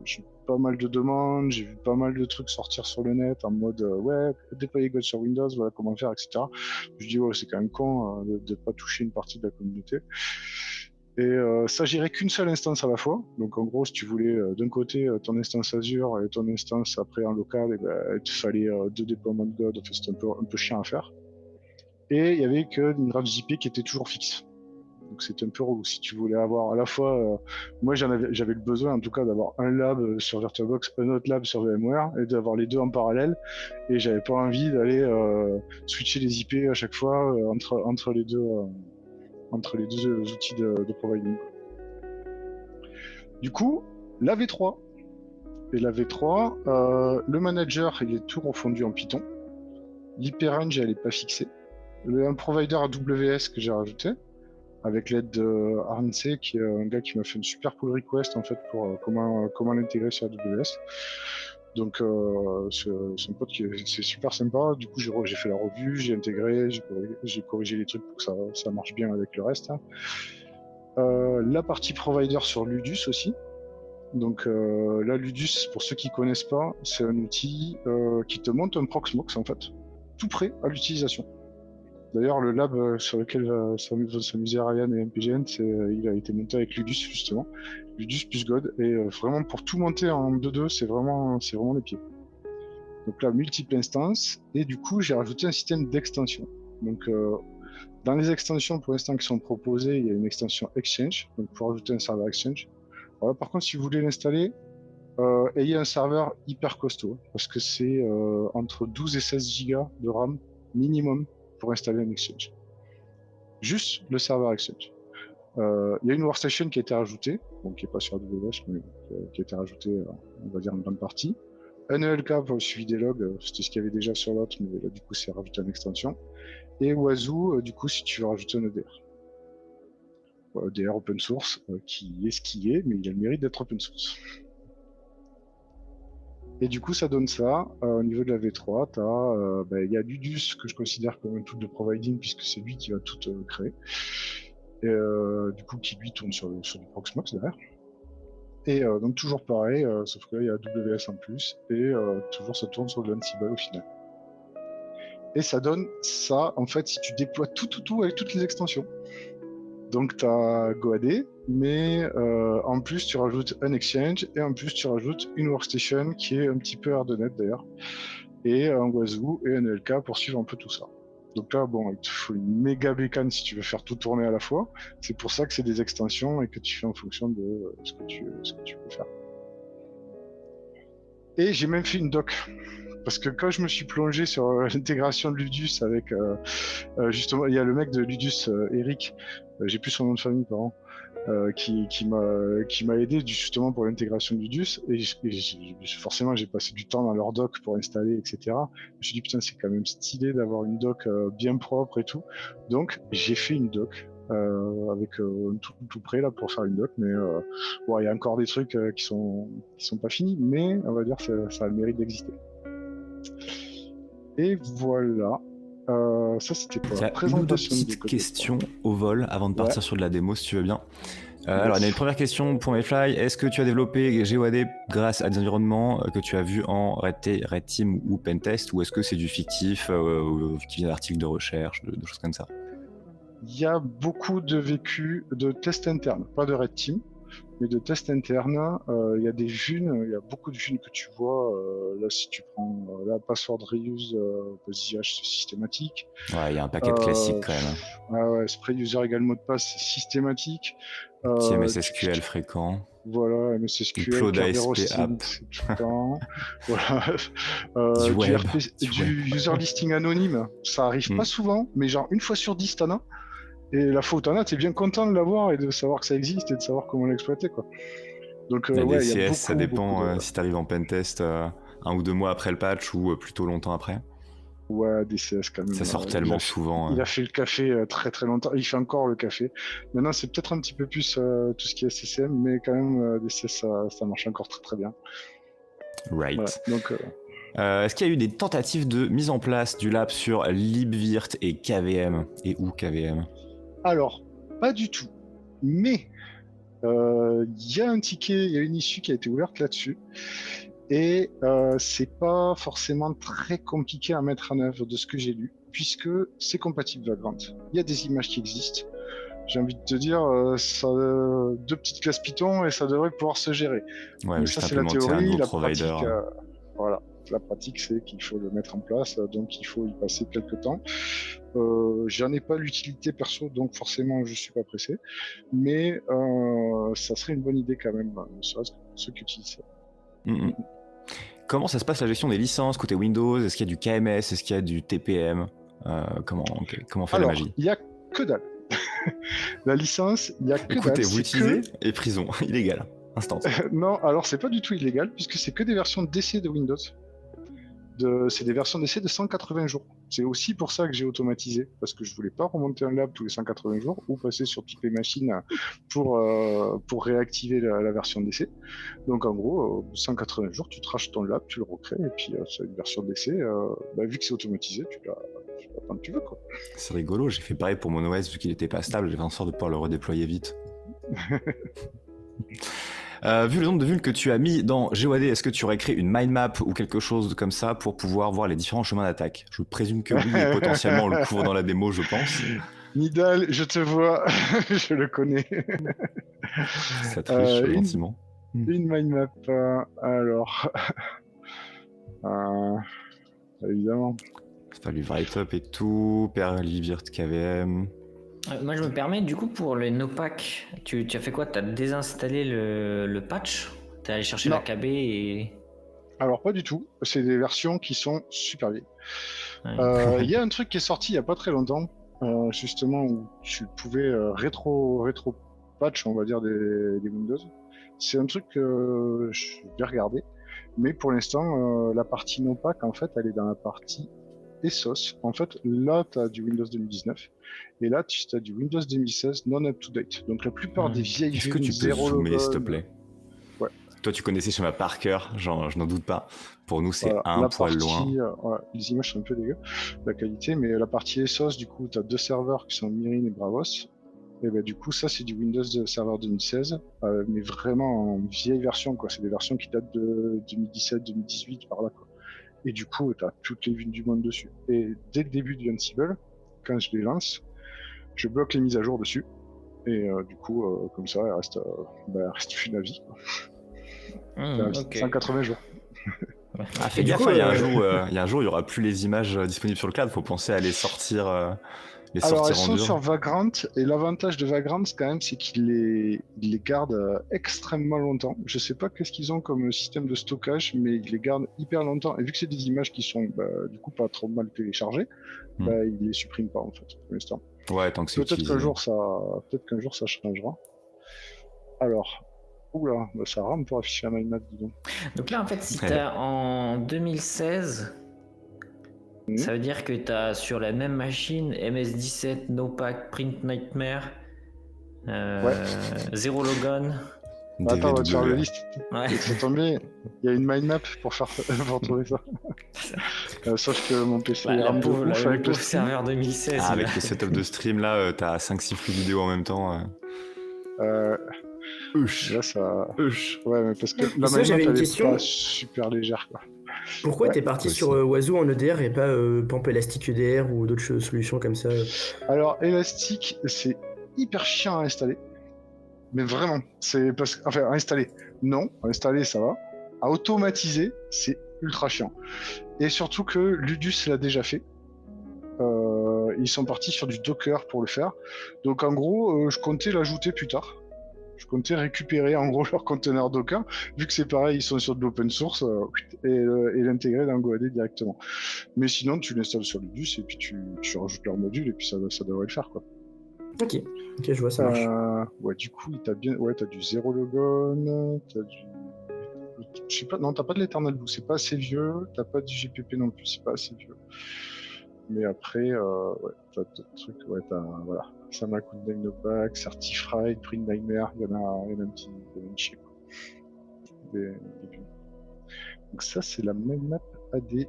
j'ai eu pas mal de demandes, j'ai vu pas mal de trucs sortir sur le net en mode ouais, déployer God sur Windows, voilà comment faire, etc. Je dis, ouais, c'est quand même con de ne pas toucher une partie de la communauté. Et ça gérait qu'une seule instance à la fois. Donc en gros, si tu voulais d'un côté ton instance Azure et ton instance après en local, et ben, il te fallait 2 déploiements de God. Enfin, c'était un peu chiant à faire. Et il y avait qu'une graphe JP qui était toujours fixe. Donc c'était un peu relou. Si tu voulais avoir à la fois, moi j'avais le besoin en tout cas d'avoir un lab sur VirtualBox, un autre lab sur VMware et d'avoir les deux en parallèle. Et j'avais pas envie d'aller switcher les IP à chaque fois entre les deux outils de providing. Du coup, la V3. Et la V3, le manager, il est tout refondu en Python. L'hyperrange, elle n'est pas fixée. Un provider AWS que j'ai rajouté, avec l'aide de Arnce, qui est un gars qui m'a fait une super pull request en fait pour comment l'intégrer sur AWS. Donc c'est un pote qui c'est super sympa. Du coup j'ai fait la revue, j'ai intégré, j'ai corrigé les trucs pour que ça marche bien avec le reste. La partie provider sur Ludus aussi. Donc là Ludus, pour ceux qui connaissent pas, c'est un outil qui te monte un Proxmox en fait, tout prêt à l'utilisation. D'ailleurs, le lab sur lequel s'amuser Ryan et MPGN, il a été monté avec Ludus justement, Ludus plus God, et vraiment pour tout monter en 2.2, c'est vraiment les pieds. Donc là, multiples instances, et du coup, j'ai rajouté un système d'extension. Donc dans les extensions pour l'instant qui sont proposées, il y a une extension Exchange, donc pour ajouter un serveur Exchange. Voilà, par contre, si vous voulez l'installer, ayez un serveur hyper costaud, parce que c'est entre 12 et 16 Go de RAM minimum pour installer un Exchange. Juste le serveur Exchange. Il y a une workstation qui a été rajoutée, donc qui n'est pas sur AWS, mais qui a été rajoutée, on va dire, en grande partie. Un ELK pour le suivi des logs, c'était ce qu'il y avait déjà sur l'autre, mais là, du coup, c'est rajouté en extension. Et Wazoo, du coup, si tu veux rajouter un EDR. EDR open source, qui est ce qui est, mais il a le mérite d'être open source. Et du coup, ça donne ça. Au niveau de la V3, il y a Ludus que je considère comme un tool de providing puisque c'est lui qui va tout créer. Et du coup, qui lui tourne sur du Proxmox derrière. Et donc toujours pareil, sauf que là il y a AWS en plus, et toujours ça tourne sur de l'Ansible au final. Et ça donne ça, en fait, si tu déploies tout avec toutes les extensions. Donc tu as GoAD, mais en plus tu rajoutes un Exchange, et en plus tu rajoutes une Workstation qui est un petit peu Ardenet d'ailleurs, et un Wazoo et un ELK pour suivre un peu tout ça. Donc là, bon, il te faut une méga bécane si tu veux faire tout tourner à la fois. C'est pour ça que c'est des extensions et que tu fais en fonction de ce que tu peux faire. Et j'ai même fait une doc. Parce que quand je me suis plongé sur l'intégration de Ludus avec, justement, il y a le mec de Ludus, Eric, j'ai plus son nom de famille, pardon, qui m'a aidé justement pour l'intégration de Ludus, et forcément j'ai passé du temps dans leur doc pour installer, etc. Je me suis dit putain, c'est quand même stylé d'avoir une doc bien propre et tout, donc j'ai fait une doc avec tout prêt là pour faire une doc, mais bon, il y a encore des trucs qui sont pas finis, mais on va dire que ça a le mérite d'exister. Et voilà. Ça c'était pour la présentation. Une ou deux petites questions au vol avant de partir sur de la démo si tu veux bien. Alors il y a une première question pour Mayfly. Est-ce que tu as développé GeoAD grâce à des environnements que tu as vus en Red Team ou Pentest, ou est-ce que c'est du fictif qui vient d'articles de recherche, de choses comme ça? Il y a beaucoup de vécu de tests internes, pas de Red Team, mais de tests internes. Il y a des vunes, il y a beaucoup de vunes que tu vois. Là, si tu prends la password reuse, ZH, c'est systématique. Ouais, il y a un paquet de classiques quand même. Ouais, spray user égal mot de passe, c'est systématique. Petit MSSQL fréquent. Voilà, MSSQL, Upload ASP Kerberos, app. c'est tout le temps. Voilà. Du user listing anonyme, ça arrive pas souvent, mais genre une fois sur 10 t'en as. Et la fois où t'en as, t'es bien content de l'avoir et de savoir que ça existe et de savoir comment l'exploiter, quoi. Donc, la ouais, DCS, y a beaucoup, ça dépend si t'arrives en pentest 1 ou 2 mois après le patch ou plutôt longtemps après. Ouais, DCS quand même. Ça sort tellement souvent. Il a fait le café très très longtemps. Il fait encore le café. Maintenant, c'est peut-être un petit peu plus tout ce qui est SSM, mais quand même, DCS, ça marche encore très très bien. Right. Voilà, donc, est-ce qu'il y a eu des tentatives de mise en place du lab sur libvirt et KVM et ou KVM? Alors, pas du tout. Mais il y a un ticket, il y a une issue qui a été ouverte là-dessus. Et c'est pas forcément très compliqué à mettre en œuvre de ce que j'ai lu, puisque c'est compatible Vagrant. Il y a des images qui existent. J'ai envie de te dire, ça, 2 petites classes Python et ça devrait pouvoir se gérer. Ouais, mais juste ça c'est la implémenter théorie, un nouveau la provider. pratique. Voilà, la pratique c'est qu'il faut le mettre en place, donc il faut y passer quelques temps. J'en ai pas l'utilité perso, donc forcément je suis pas pressé, mais ça serait une bonne idée quand même, ne serait-ce que pour ceux qui utilisent ça. Comment ça se passe la gestion des licences côté Windows? Est-ce qu'il y a du KMS? Est-ce qu'il y a du TPM? Comment faire la magie? Il y a que dalle. La licence, il y a que dalle. Écoutez, vous l'utilisez et prison, illégal, instant. Non, alors c'est pas du tout illégal, puisque c'est que des versions d'essai de Windows. C'est des versions d'essai de 180 jours. C'est aussi pour ça que j'ai automatisé, parce que je voulais pas remonter un lab tous les 180 jours ou passer sur toutes les machines pour réactiver la version d'essai. Donc en gros, au bout de 180 jours, tu traches ton lab, tu le recrées, et puis c'est une version d'essai. Vu que c'est automatisé, tu l'as tant que tu veux, quoi. C'est rigolo, j'ai fait pareil pour mon OS, vu qu'il était pas stable, j'ai fait en sorte de pouvoir le redéployer vite. Vu le nombre de vulnes que tu as mis dans GeoAD, est-ce que tu aurais créé une mind map ou quelque chose comme ça pour pouvoir voir les différents chemins d'attaque? Je présume que oui, et potentiellement on le couvre dans la démo, je pense. Nidal, je te vois, je le connais. Ça triche gentiment. Une mind map, alors... évidemment. C'est pas du write-up et tout, libvirt KVM... Moi, je me permets, du coup, pour les NoPack, tu as fait quoi? Tu as désinstallé le patch? Tu es allé chercher Non. l'AKB et... Alors, pas du tout. C'est des versions qui sont super vieilles. Ouais. Il y a un truc qui est sorti il y a pas très longtemps, justement, où tu pouvais rétro patch, on va dire, des Windows. C'est un truc que je vais regarder. Mais pour l'instant, la partie NoPack, en fait, elle est dans la partie ESOS. En fait, là, tu as du Windows 2019. Et là, tu as du Windows 2016 non up-to-date. Donc la plupart des vieilles Est-ce que tu peux zoomer, s'il te plaît? Ouais. Toi, tu connaissais schéma par cœur, je n'en doute pas. Pour nous, c'est un poil loin. Les images sont un peu dégueu, la qualité, mais la partie ESOS, du coup, tu as 2 serveurs qui sont Mirin et Bravos. Et ben du coup, ça c'est du Windows Server 2016, mais vraiment en vieille version, quoi. C'est des versions qui datent de 2017-2018 par là, quoi. Et du coup, tu as toutes les vues du monde dessus. Et dès le début de Ansible, quand je les lance, je bloque les mises à jour dessus. Et du coup, comme ça, elle reste une à vie. Ok. 180 jours. Ah, fais du gaffe, coup, il y a un jour, il y aura plus les images disponibles sur le cloud. Faut penser à les sortir, Alors, elles en sont dur. sur Vagrant, et l'avantage de Vagrant, quand même, c'est qu'ils les gardent extrêmement longtemps. Je sais pas qu'est-ce qu'ils ont comme système de stockage, mais ils les gardent hyper longtemps. Et vu que c'est des images qui sont, du coup, pas trop mal téléchargées, ils les suppriment pas, en fait, pour l'instant. Ouais, tant que c'est Peut-être utilisé. qu'un jour, ça changera. Alors, oula, ça rame pour afficher la mindmap, dis donc. Donc là, en fait, si t'as en 2016, ça veut dire que t'as sur la même machine MS17, NoPack, Print Nightmare, Zero Logon. Attends, on va te faire la liste. Ouais. C'est tombé, il y a une mindmap pour trouver ça. Sauf que mon PC Bah, rame de ouf le avec le pauvre serveur 2016. Ah, avec le setup de stream là, t'as 5-6 flux vidéo en même temps. Là, ça. Ouais, mais parce que la Ça, j'avais mindmap, une elle est question. pas super légère, quoi. Pourquoi Ouais, t'es parti aussi. sur Wazoo en EDR et pas Pamp Elastic EDR ou d'autres solutions comme ça Alors, Elastic, c'est hyper chiant à installer. Mais vraiment, c'est parce que. Enfin, à installer, non. À installer, ça va. À automatiser, c'est ultra chiant. Et surtout que Ludus l'a déjà fait. Ils sont partis sur du Docker pour le faire. Donc, en gros, je comptais l'ajouter plus tard. Je comptais récupérer en gros leur conteneur Docker, vu que c'est pareil, ils sont sur de l'open source, et l'intégrer dans GoAD directement. Mais sinon, tu l'installes sur Ludus et puis tu rajoutes leur module et puis ça devrait le faire, quoi. Ok, je vois, ça marche. Ouais, du coup, t'as du Zero Logon, t'as du. Je sais pas, non, t'as pas de l'Eternal Blue, c'est pas assez vieux, t'as pas du GPP non plus, c'est pas assez vieux. Mais après, t'as d'autres trucs, voilà. Sama Kundeng NoPack, Certified, Print Nightmare, il y en a un petit chier, quoi. Donc ça, c'est la même map AD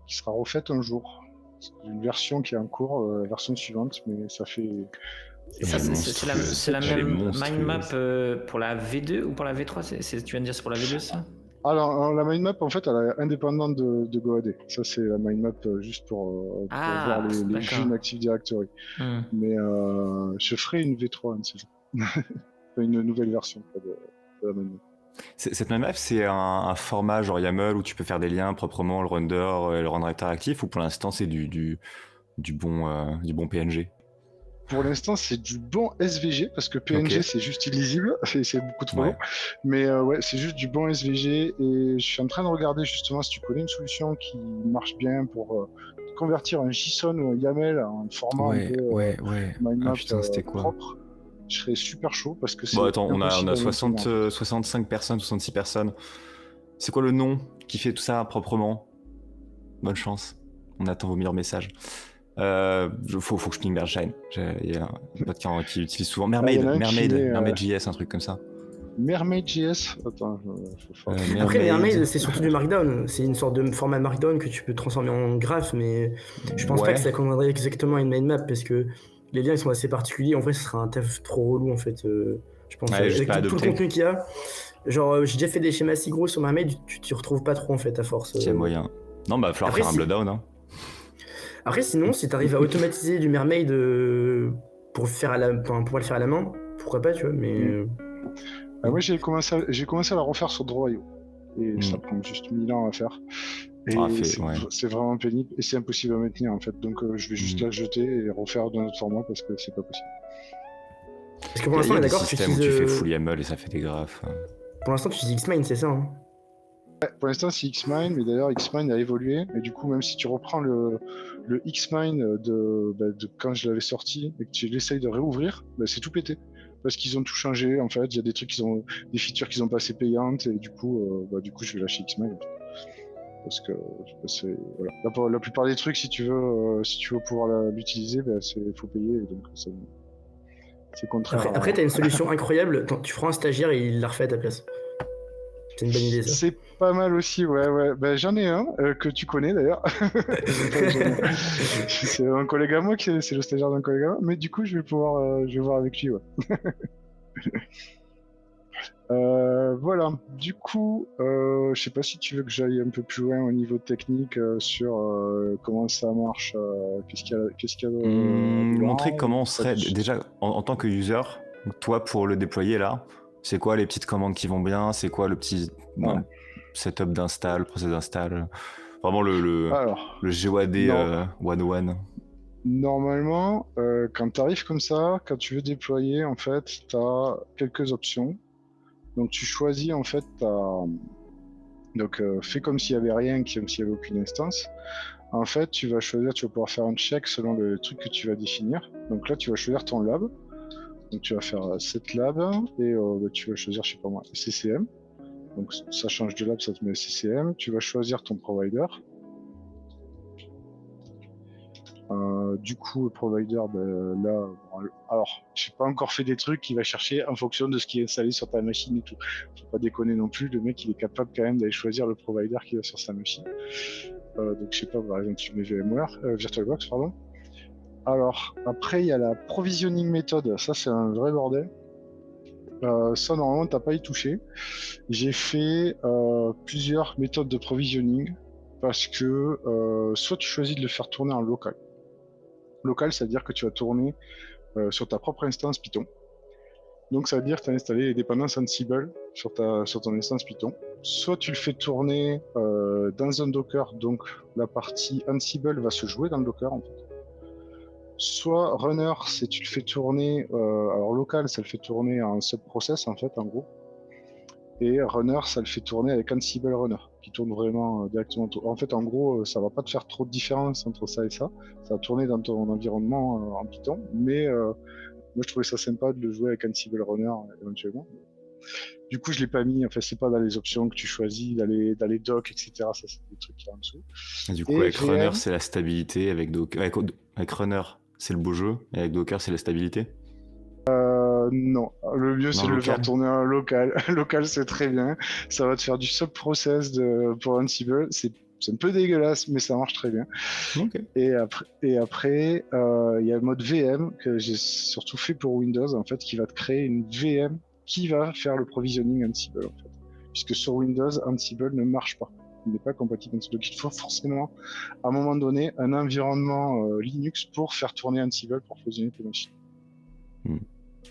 qui sera refaite un jour. C'est une version qui est en cours, la version suivante, mais ça fait. Ça, c'est la même mind map monstrueuse. pour la V2 ou pour la V3 tu viens de dire c'est pour la V2 ça? Alors, la mindmap, en fait, elle est indépendante de GoAD. Ça, c'est la mindmap juste pour voir les vues in Active Directory. Mais je ferai une V3 une saison. Une nouvelle version de la mindmap. Cette mindmap, c'est un format genre YAML où tu peux faire des liens proprement, le le rendre interactif, ou pour l'instant, c'est du bon PNG? Pour l'instant, c'est du bon SVG, parce que PNG, c'est juste illisible, c'est beaucoup trop long. Mais c'est juste du bon SVG, et je suis en train de regarder justement si tu connais une solution qui marche bien pour convertir un JSON ou un YAML en format un peu mindmap propre. Je serais super chaud, parce que c'est... Bon, attends, on a 65 personnes, 66 personnes. C'est quoi le nom qui fait tout ça proprement? Bonne chance. On attend vos meilleurs messages. Faut que je ping Mershine. Il y a un pote qui utilise souvent Mermaid.js, un truc comme ça. Mermaid.js. Attends, après, Mermaid, c'est surtout du Markdown. C'est une sorte de format Markdown que tu peux transformer en graphe, mais je pense pas que ça conviendrait exactement à une mindmap, parce que les liens ils sont assez particuliers. En vrai, ce sera un taf trop relou, en fait. Je pense avec tout le contenu qu'il y a. Genre, j'ai déjà fait des schémas si gros sur Mermaid, tu t'y retrouves pas trop, en fait, à force. Il y a moyen. Non, bah, il va falloir faire un Bloodhound, hein. Après, sinon, si t'arrives à automatiser du Mermaid pour le faire à la main, pourquoi pas, tu vois, mais... moi, j'ai commencé à la refaire sur Draw.io, et ça prend juste 1000 ans à faire. Et c'est vraiment pénible, et c'est impossible à maintenir, en fait. Donc, je vais juste la jeter et refaire d'un autre format, parce que c'est pas possible. Parce que pour l'instant, on est d'accord que tu fais full YAML et ça fait des graphes. Pour l'instant, tu utilises Xmine, c'est ça, hein? Ouais, pour l'instant, c'est Xmine, mais d'ailleurs, Xmine a évolué. Et du coup, même si tu reprends le Xmine de quand je l'avais sorti et que tu l'essayes de réouvrir, c'est tout pété. Parce qu'ils ont tout changé. En fait, il y a des trucs des features qui sont pas assez payantes. Et du coup, je vais lâcher Xmine. Parce que voilà. La plupart des trucs, si tu veux pouvoir l'utiliser, faut payer. Donc, c'est contraire. Après, t'as une solution incroyable. Tu prends un stagiaire et il la refait à ta place. C'est une bonne idée, ça. C'est pas mal aussi, ouais. Ben, j'en ai un que tu connais d'ailleurs. C'est un collègue à moi, c'est le stagiaire d'un collègue à moi, mais du coup, je vais voir avec lui, ouais. Voilà, du coup, je sais pas si tu veux que j'aille un peu plus loin au niveau technique sur comment ça marche, qu'est-ce qu'il y a dedans, Montrer comment on pas serait, de- déjà, en tant que user, toi, pour le déployer là, c'est quoi les petites commandes qui vont bien, c'est quoi le petit Ouais. setup d'install, process d'install, vraiment le Alors, GOAD non. 101. Normalement, quand tu arrives comme ça, quand tu veux déployer, en fait, tu as quelques options. Donc, tu choisis, en fait, donc fais comme s'il y avait rien, comme s'il y avait aucune instance. En fait, tu vas pouvoir faire un check selon le truc que tu vas définir. Donc là, tu vas choisir ton lab. Donc tu vas faire set lab et tu vas choisir, je sais pas moi, CCM. Donc ça change de lab, ça te met CCM. Tu vas choisir ton provider. Du coup, le provider, ben, là, alors, j'ai pas encore fait des trucs qu'il va chercher en fonction de ce qui est installé sur ta machine et tout. Faut pas déconner non plus, le mec, il est capable quand même d'aller choisir le provider qui va sur sa machine. Donc, je sais pas, par exemple, tu mets VMware, VirtualBox, pardon. Alors, après, il y a la provisioning méthode. Ça, c'est un vrai bordel. Ça, normalement, t'as pas y touché. J'ai fait plusieurs méthodes de provisioning parce que soit tu choisis de le faire tourner en local. Local, c'est-à-dire que tu vas tourner sur ta propre instance Python. Donc, ça veut dire que tu as installé les dépendances Ansible sur ton instance Python. Soit tu le fais tourner dans un Docker, donc la partie Ansible va se jouer dans le Docker en fait. Soit runner, c'est tu le fais tourner, alors local, ça le fait tourner en subprocess en fait, en gros. Et runner, ça le fait tourner avec Ansible Runner, qui tourne vraiment directement. En fait, en gros, ça va pas te faire trop de différence entre ça et ça. Ça va tourner dans ton environnement en Python, mais moi je trouvais ça sympa de le jouer avec Ansible Runner éventuellement. Du coup, je l'ai pas mis. Enfin, c'est pas dans les options que tu choisis, dans les docs, etc. Ça, c'est des trucs qui sont en dessous. Et du coup, Et avec Runner, VM, c'est la stabilité, avec Docker, avec Runner, c'est le beau jeu, et avec Docker, c'est la stabilité. non, le mieux c'est Non, de le faire local. tourner en local. Local, c'est très bien. Ça va te faire du sub-process pour Ansible. C'est un peu dégueulasse, mais ça marche très bien. Ok. Et après, il y a le mode VM que j'ai surtout fait pour Windows, en fait, qui va te créer une VM qui va faire le provisioning Ansible, en fait. Puisque sur Windows, Ansible ne marche pas. Il n'est pas compatible Ansible. Donc il faut forcément, à un moment donné, un environnement Linux pour faire tourner Ansible pour provisionner tes machines.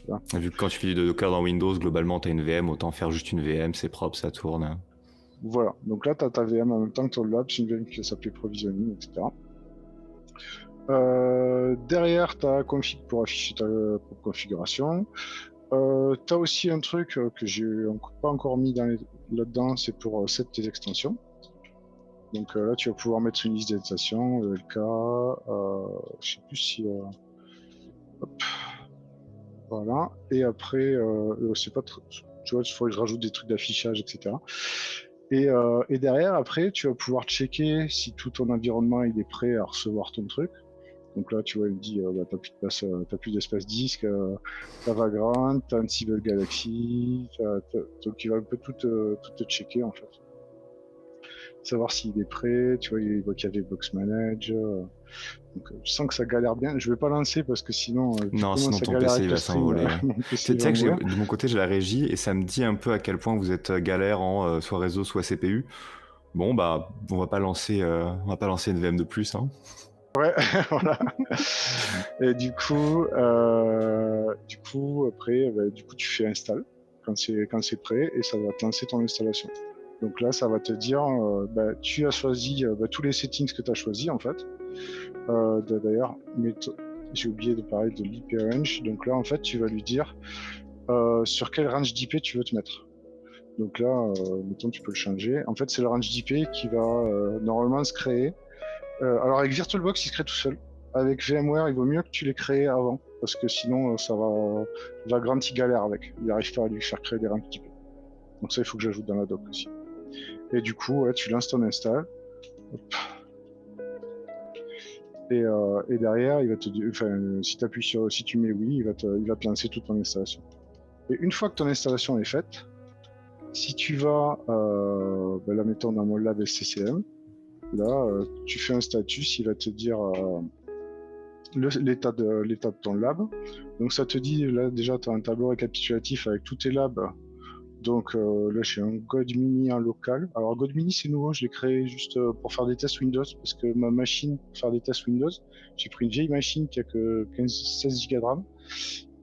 Voilà. Vu que quand tu fais du Docker dans Windows, globalement, tu as une VM, autant faire juste une VM, c'est propre, ça tourne. Voilà. Donc là, tu as ta VM en même temps que ton lab, c'est une VM qui s'appelle provisioning, etc. Derrière, tu as config pour afficher ta propre configuration. Tu as aussi un truc que j'ai pas encore mis là-dedans, c'est pour set tes extensions. Donc là, tu vas pouvoir mettre une liste d'extensions, LK, je sais plus si... hop, voilà. Et après, c'est pas tu vois, il faut que je rajoute des trucs d'affichage, etc. Et derrière, après, tu vas pouvoir checker si tout ton environnement il est prêt à recevoir ton truc. Donc là, tu vois, il me dit, t'as plus de place, t'as plus d'espace disque, t'as Vagrant, t'as Ansible Galaxy, donc il va un peu tout te checker en fait. Savoir s'il est prêt, tu vois, il voit qu'il y a des box manage. Donc je sens que ça galère bien. Je vais pas lancer parce que sinon, vu Non, comment sinon ça ton galère PC avec il le va stream, s'envoler. mon Tu PC sais va que mourir. de mon côté, j'ai la régie et ça me dit un peu à quel point vous êtes galère en soit réseau, soit CPU. Bon, bah, on va pas lancer une VM de plus. Hein. Voilà. Et du coup, après, du coup, tu fais install quand c'est prêt et ça va te lancer ton installation. Donc là, ça va te dire, tu as choisi tous les settings que tu as choisi en fait. D'ailleurs, j'ai oublié de parler de l'IP range. Donc là, en fait, tu vas lui dire sur quel range d'IP tu veux te mettre. Donc là, mettons, tu peux le changer. En fait, c'est le range d'IP qui va normalement se créer. Alors avec VirtualBox, il se crée tout seul. Avec VMware, il vaut mieux que tu les crées avant, parce que sinon, Vagrant, il galère avec. Il n'arrive pas à lui faire créer des ranges d'IP. Donc ça, il faut que j'ajoute dans la doc aussi. Et du coup, ouais, tu lances ton install. Hop. Et derrière, il va te dire, enfin, si tu mets oui, il va te lancer toute ton installation. Et une fois que ton installation est faite, Si tu vas, là, mettons dans mon lab SCCM, là, tu fais un status, il va te dire l'état de ton lab. Donc ça te dit, là déjà, tu as un tableau récapitulatif avec tous tes labs. Donc là, j'ai un God Mini en local. Alors God Mini, c'est nouveau, je l'ai créé juste pour faire des tests Windows, parce que ma machine, pour faire des tests Windows, j'ai pris une vieille machine qui a que 16 Go de RAM.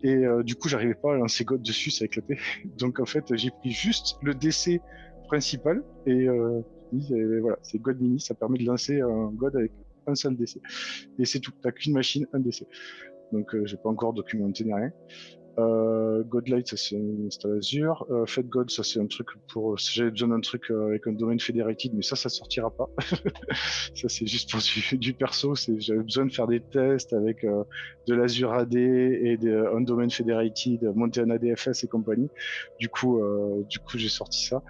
Et du coup, j'arrivais pas à lancer God dessus, ça éclatait. Donc en fait, j'ai pris juste le DC principal et voilà, c'est God Mini, ça permet de lancer un God avec un seul DC. Et c'est tout, t'as qu'une machine, un DC. Donc j'ai pas encore documenté ni rien. Godlight, ça c'est installé Azure. FedGod, ça c'est un truc pour. J'avais besoin d'un truc avec un domaine federated, mais ça sortira pas. Ça c'est juste pour du perso. J'avais besoin de faire des tests avec de l'Azure AD et un domaine federated, monter un ADFS et compagnie. Du coup j'ai sorti ça.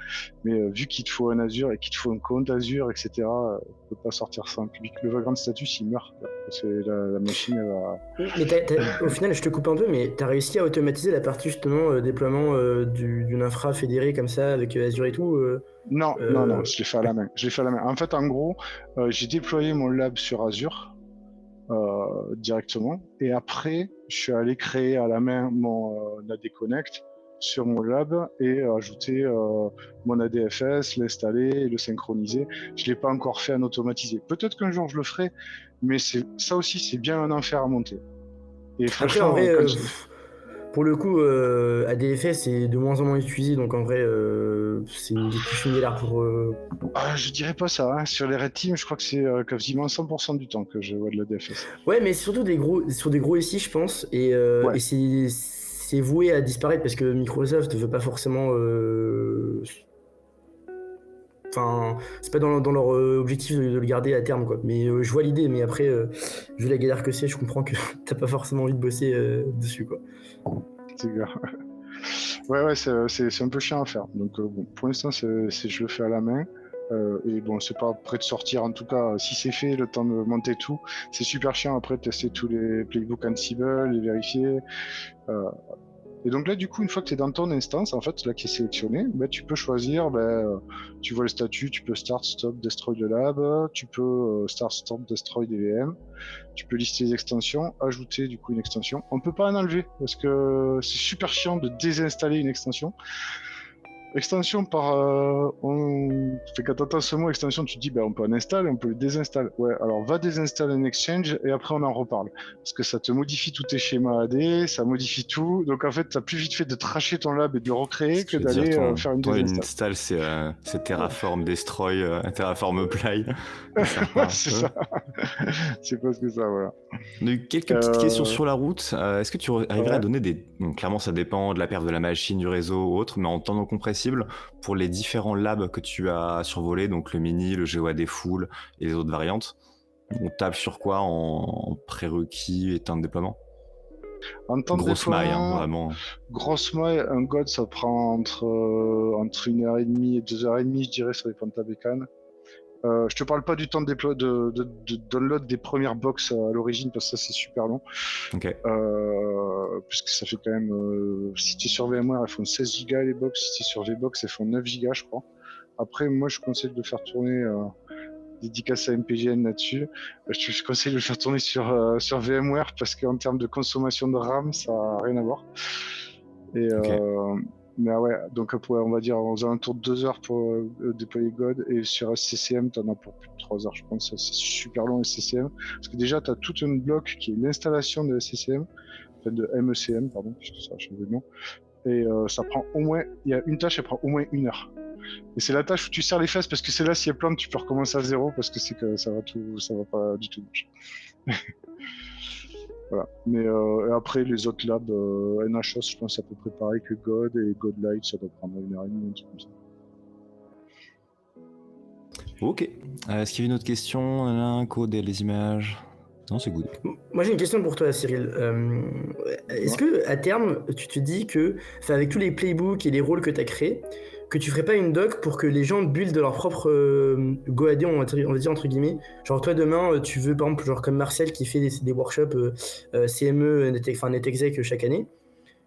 Mais vu qu'il te faut un Azure et qu'il te faut un compte Azure, etc., tu peux pas sortir ça en public. Le vagrant status, il meurt. La machine, elle va. Mais au final, je te coupe un peu, mais t'as réussi à automatiser la partie justement déploiement d'une infra fédérée comme ça avec Azure et tout Non, je l'ai fait à la main. En fait, en gros, j'ai déployé mon lab sur Azure directement, et après, je suis allé créer à la main mon AD Connect sur mon lab et ajouter mon ADFS, l'installer et le synchroniser. Je l'ai pas encore fait en automatisé. Peut-être qu'un jour je le ferai, mais ça aussi, c'est bien un enfer à monter. Et Après, en vrai, pour le coup, ADFS est de moins en moins utilisé, donc en vrai, c'est une discussion galère pour. Je dirais pas ça. Hein. Sur les Red Team, je crois que c'est quasiment 100% du temps que je vois de l'ADFS. Ouais, mais surtout sur des gros SI, je pense, et c'est voué à disparaître parce que Microsoft ne veut pas forcément. Enfin, c'est pas dans leur objectif de le garder à terme, quoi. Mais je vois l'idée, mais après, vu la galère que c'est, je comprends que t'as pas forcément envie de bosser dessus, quoi. C'est clair. Ouais, c'est un peu chiant à faire. Donc bon, pour l'instant, je le fais à la main. Et bon, c'est pas prêt de sortir. En tout cas, si c'est fait, le temps de monter tout, c'est super chiant après de tester tous les playbooks Ansible, les vérifier. Et donc là, du coup, une fois que tu es dans ton instance, en fait, là qui est sélectionné, tu peux choisir, tu vois le statut, tu peux start, stop, destroy le lab, tu peux start, stop, destroy des VM, tu peux lister les extensions, ajouter du coup une extension. On peut pas en enlever parce que c'est super chiant de désinstaller une extension. Extension quand t'entends ce mot extension, tu te dis on peut en installer, on peut le désinstaller. Ouais, alors va désinstaller un exchange et après on en reparle. Parce que ça te modifie tous tes schémas AD, ça modifie tout. Donc en fait, t'as plus vite fait de tracher ton lab et de le recréer que d'aller faire une désinstall. C'est Terraform Destroy, Terraform Apply. C'est ça. C'est presque ça, voilà. On a eu quelques petites questions sur la route. Est-ce que tu arriverais à donner Donc, clairement, ça dépend de la perte de la machine, du réseau ou autre, mais en temps non compressible, pour les différents labs que tu as survolés, donc le mini, le GeoAD Full et les autres variantes, on tape sur quoi en prérequis et temps de déploiement? En temps grosse de déploiement, maille, vraiment. Grosse maille, un God, ça prend entre 1h30 et 2h30, je dirais, ça dépend de ta bécane. Je te parle pas du temps de download des premières box à l'origine, parce que ça c'est super long. Okay. Puisque ça fait quand même, si tu es sur VMware, elles font 16 Go les box, si tu es sur VBox, elles font 9 Go, je crois. Après, moi je conseille de faire tourner, dédicace à MPGN là-dessus, je conseille de le faire tourner sur VMware, parce qu'en termes de consommation de RAM, ça n'a rien à voir. Et mais ouais, donc on va dire aux alentours de 2 heures pour déployer God, et sur SCCM t'en as pour plus de 3 heures, je pense. C'est super long SCCM, parce que déjà t'as tout un bloc qui est l'installation de SCCM, enfin de MECM, pardon, puisque ça a changé de nom, et ça prend au moins, il y a une tâche, elle prend au moins 1 heure. Et c'est la tâche où tu serres les fesses, parce que c'est là, s'il y a plante, tu peux recommencer à zéro, parce que c'est que ça va pas du tout marcher. Voilà. Mais après, les autres labs, NHS, je pense à peu près pareil que God, et Godlight, ça doit prendre 1h30, un truc comme ça. Ok. Est-ce qu'il y a une autre question? Un code et les images? Non, c'est good. Moi, j'ai une question pour toi, Cyril. Est-ce que à terme, tu te dis que, avec tous les playbooks et les rôles que tu as créés, que tu ferais pas une doc pour que les gens buildent leur propre GoAD, on va dire entre guillemets. Genre toi demain, tu veux par exemple, genre comme Marcel qui fait des workshops CME, NetExec chaque année.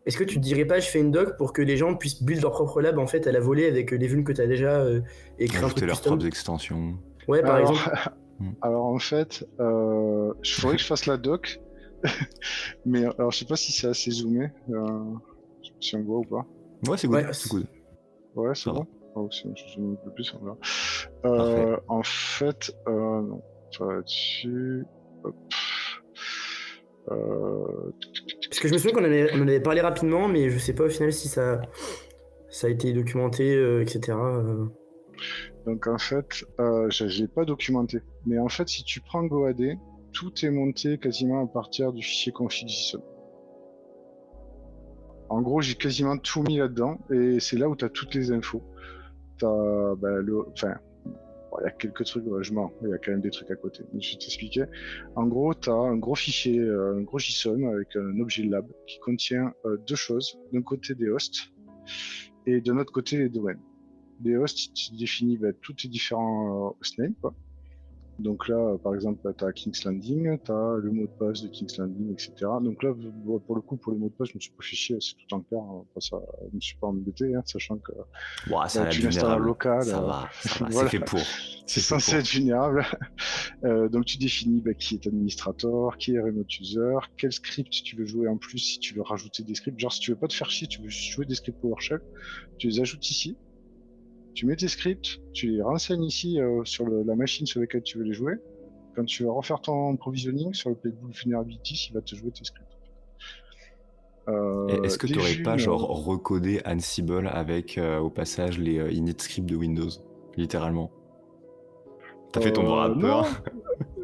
est-ce que tu te dirais pas, je fais une doc pour que les gens puissent build leur propre lab en fait à la volée avec les vulnes que tu as déjà et créer un Ajouter truc leurs custom? propres extensions. Ouais, par Alors, exemple. alors en fait, il faudrait que je fasse la doc, mais alors je sais pas si c'est assez zoomé, si on voit ou pas. Ouais, c'est good. Ouais, C'est good. Ouais, c'est Ça va. bon. Oh, si je zoome un peu plus, on verra. Parfait. En fait, non, ça va là-dessus. Hop. parce que je me souviens on en avait parlé rapidement, mais je sais pas au final si ça a été documenté, etc. Donc en fait, je ne l'ai pas documenté. Mais en fait, si tu prends GoAD, tout est monté quasiment à partir du fichier config.json. En gros, j'ai quasiment tout mis là-dedans et c'est là où tu as toutes les infos. Enfin, il y a quelques trucs, je mens, il y a quand même des trucs à côté. Mais je vais t'expliquer. En gros, tu as un gros fichier, un gros JSON avec un objet lab qui contient deux choses. D'un côté des hosts et de l'autre côté les domaines. Les hosts, tu définis tous tes différents hostnames, quoi. Donc là, par exemple, tu as King's Landing, tu as le mot de passe de King's Landing, etc. Donc là, pour le coup, pour le mot de passe, je me suis pas fait chier, c'est tout en clair. Ça, je me suis pas embêté, sachant que Ouah, ça a tu l'air l'installes en vulnérable. local. Ça va. Voilà. C'est fait pour. C'est censé être vulnérable. Donc tu définis qui est administrateur, qui est remote user, quel script tu veux jouer en plus, si tu veux rajouter des scripts. Genre, si tu veux pas te faire chier, tu veux jouer des scripts PowerShell, tu les ajoutes ici. Tu mets tes scripts, tu les renseignes ici sur la machine sur laquelle tu veux les jouer. Quand tu vas refaire ton provisioning sur le playbook vulnerabilities, il va te jouer tes scripts. Est-ce que Des tu n'aurais pas vunes, genre recodé Ansible avec au passage les init scripts de Windows, littéralement? T'as fait ton vrai rappeur. non.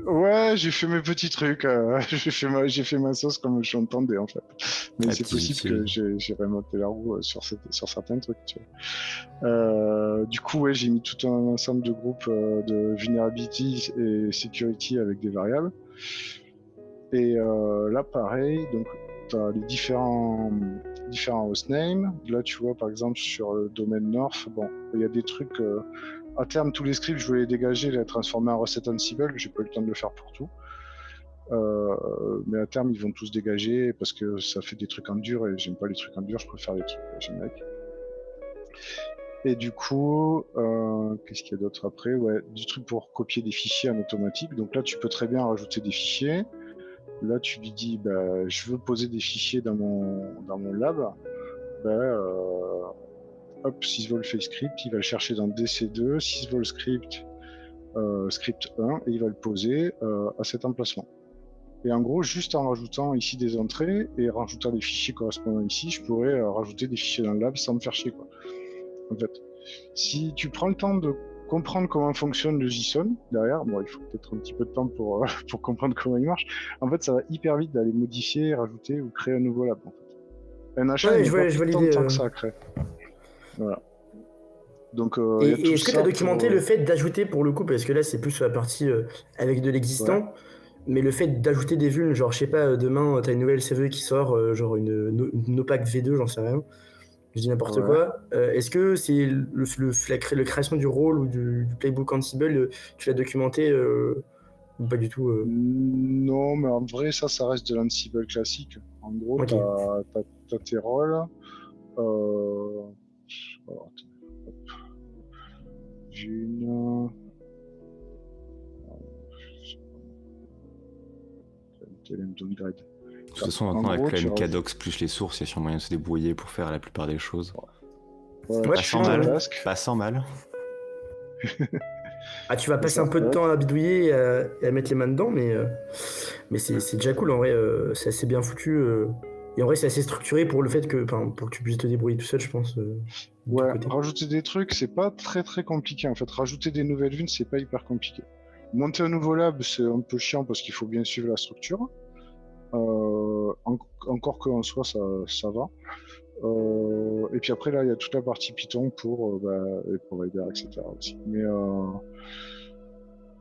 Ouais, j'ai fait mes petits trucs. J'ai fait ma sauce comme je l'entendais en fait. Mais Ouais, c'est petits possible utiles. que j'ai remonté la roue sur certains trucs. Tu vois. Du coup, ouais, j'ai mis tout un ensemble de groupes de vulnerability et security avec des variables. Et là, pareil, donc tu as les différents hostnames. Là, tu vois, par exemple, sur le domaine North, bon, il y a des trucs. À terme, tous les scripts, je voulais les dégager, les transformer en recette Ansible. J'ai pas eu le temps de le faire pour tout. Mais à terme, ils vont tous dégager parce que ça fait des trucs en dur et j'aime pas les trucs en dur, je préfère les trucs génériques. Et du coup, qu'est-ce qu'il y a d'autre après? Ouais, du truc pour copier des fichiers en automatique. Donc là, tu peux très bien rajouter des fichiers. Là, tu lui dis, je veux poser des fichiers dans mon lab. Hop, sysvol fait script, il va le chercher dans DC2, sysvol script, script 1, et il va le poser à cet emplacement. Et en gros, juste en rajoutant ici des entrées et rajoutant des fichiers correspondants ici, je pourrais rajouter des fichiers dans le lab sans me faire chier, quoi. En fait, si tu prends le temps de comprendre comment fonctionne le JSON derrière, bon, il faut peut-être un petit peu de temps pour comprendre comment il marche. En fait, ça va hyper vite d'aller modifier, rajouter ou créer un nouveau lab. En fait. Un achat, il n'est pas tant de temps que ça à créer. Voilà. Donc, Et y a tout est-ce que tu as ça documenté le fait d'ajouter pour le coup, parce que là c'est plus sur la partie avec de l'existant, Ouais. mais le fait d'ajouter des vulnes, genre je sais pas, demain t'as une nouvelle CVE qui sort, genre une OPAC V2, j'en sais rien, je dis n'importe Ouais. quoi. Est-ce que c'est la création du rôle ou du playbook Ansible, tu l'as documenté ou pas du tout Non, mais en vrai, ça reste de l'Ansible classique. En gros, Ok. t'as tes rôles. Alors, June. Downgrade. De toute façon, En maintenant, avec gros, le tu MKDocs plus les sources, il y a sûrement moyen de se débrouiller pour faire la plupart des choses. Ouais, Ouais, Pas tu sans fais ta mal. task. Pas sans mal. Ah, tu vas passer ça, un peu de hop. temps à bidouiller et à mettre les mains dedans, mais c'est déjà cool en vrai, c'est assez bien foutu. Et en vrai, c'est assez structuré pour le fait que, pour que tu puisses te débrouiller tout seul, je pense, de ton Ouais, côté. rajouter des trucs, c'est pas très très compliqué en fait. Rajouter des nouvelles vues, c'est pas hyper compliqué. Monter un nouveau lab, c'est un peu chiant parce qu'il faut bien suivre la structure. Encore qu'en soi, ça va. Et puis après, là, il y a toute la partie Python pour les providers, etc. aussi. Mais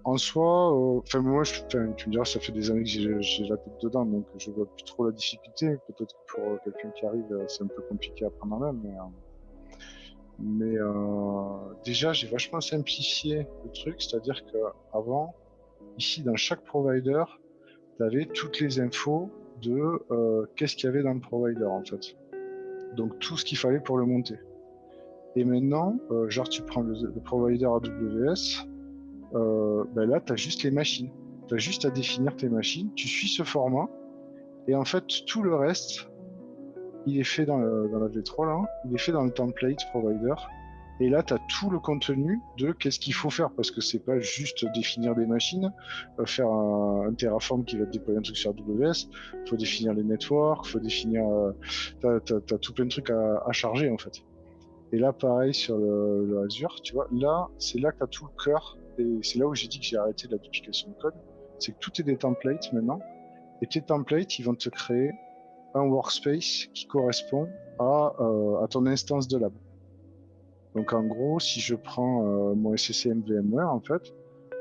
en soi, moi, tu me diras, ça fait des années que j'ai la tête dedans, donc je vois plus trop la difficulté. Peut-être que pour quelqu'un qui arrive, c'est un peu compliqué à prendre en main, mais déjà, j'ai vachement simplifié le truc, c'est-à-dire qu'avant, ici, dans chaque provider, tu avais toutes les infos de qu'est-ce qu'il y avait dans le provider, en fait. Donc tout ce qu'il fallait pour le monter. Et maintenant, genre tu prends le provider AWS, ben là tu as juste les machines. Tu as juste à définir tes machines, tu suis ce format, et en fait tout le reste, il est fait dans la V3 là, il est fait dans le template provider. Et là, tu as tout le contenu de qu'est-ce qu'il faut faire, parce que c'est pas juste définir des machines, faire un Terraform qui va te déployer un truc sur AWS, il faut définir les networks, il faut définir... t'as tout plein de trucs à charger, en fait. Et là, pareil, sur le Azure, tu vois, là, c'est là que tu as tout le cœur, et c'est là où j'ai dit que j'ai arrêté la duplication de code, c'est que tout est des templates maintenant, et tes templates, ils vont te créer un workspace qui correspond à ton instance de lab. Donc en gros, si je prends mon SCCM VMware, en fait,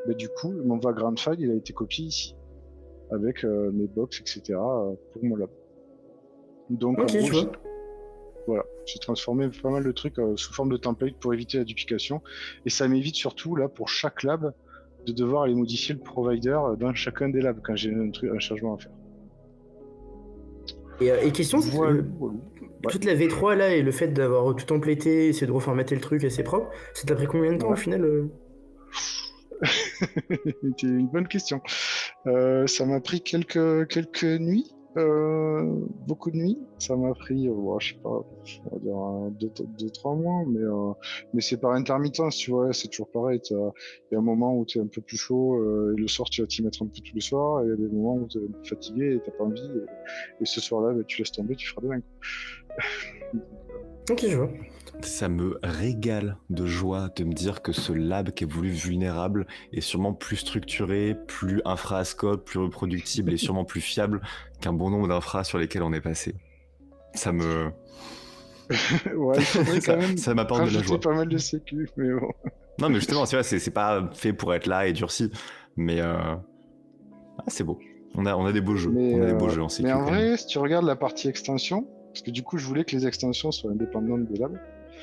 ben, du coup, mon background file, il a été copié ici, avec mes box, etc., pour mon lab. Donc Ok, en je gros, vois. voilà, j'ai transformé pas mal de trucs sous forme de template pour éviter la duplication. Et ça m'évite surtout, là, pour chaque lab, de devoir aller modifier le provider dans chacun des labs quand j'ai un changement à faire. Et question, Voilà. Ouais. toute la V3 là et le fait d'avoir tout templété, essayer de reformater le truc assez propre, ça t'a pris combien de temps au final C'était une bonne question. Ça m'a pris quelques nuits, beaucoup de nuits. Ça m'a pris, je sais pas, on va dire 2-3 mois, mais c'est par intermittence, tu vois. C'est toujours pareil. Il y a un moment où tu es un peu plus chaud et le soir tu vas t'y mettre un peu tout le soir. Et il y a des moments où tu es un peu fatigué et t'as pas envie. Et ce soir-là, bah, tu laisses tomber, tu feras demain. Ok, je vois. Ça me régale de joie de me dire que ce lab qui est voulu vulnérable est sûrement plus structuré, plus infra as code, plus reproductible et sûrement plus fiable qu'un bon nombre d'infras sur lesquels on est passé. Ça me... Ouais, il faudrait quand même ça m'apporte de la joie. pas mal de sécu, mais bon. Non, mais justement, c'est pas fait pour être là et durci, mais c'est beau. On a des beaux jeux. On a des beaux jeux en sécu. Mais en vrai, si tu regardes la partie extension, parce que du coup, je voulais que les extensions soient indépendantes des labs.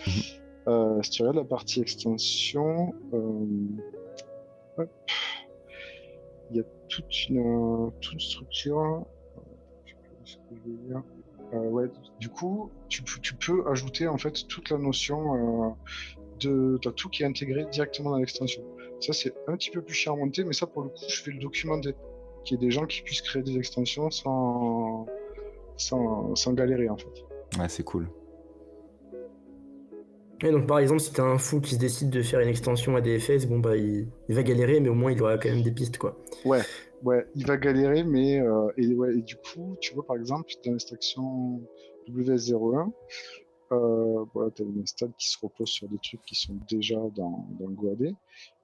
Si tu regardes la partie extension, hop, il y a toute une structure. Je sais plus ce que je veux dire. Ouais, du coup, tu peux ajouter en fait toute la notion t'as tout qui est intégré directement dans l'extension. Ça, c'est un petit peu plus cher à monter, mais ça, pour le coup, je vais le documenter. Qu'il y ait des gens qui puissent créer des extensions sans galérer, en fait. Ouais, c'est cool. Et donc par exemple, si t'as un fou qui se décide de faire une extension à DFS, bon bah il va galérer, mais au moins il aura quand même des pistes, quoi. Ouais, il va galérer, mais et du coup, tu vois, par exemple, dans l'extraction WS01, voilà, tu as une install qui se repose sur des trucs qui sont déjà dans le GoAD,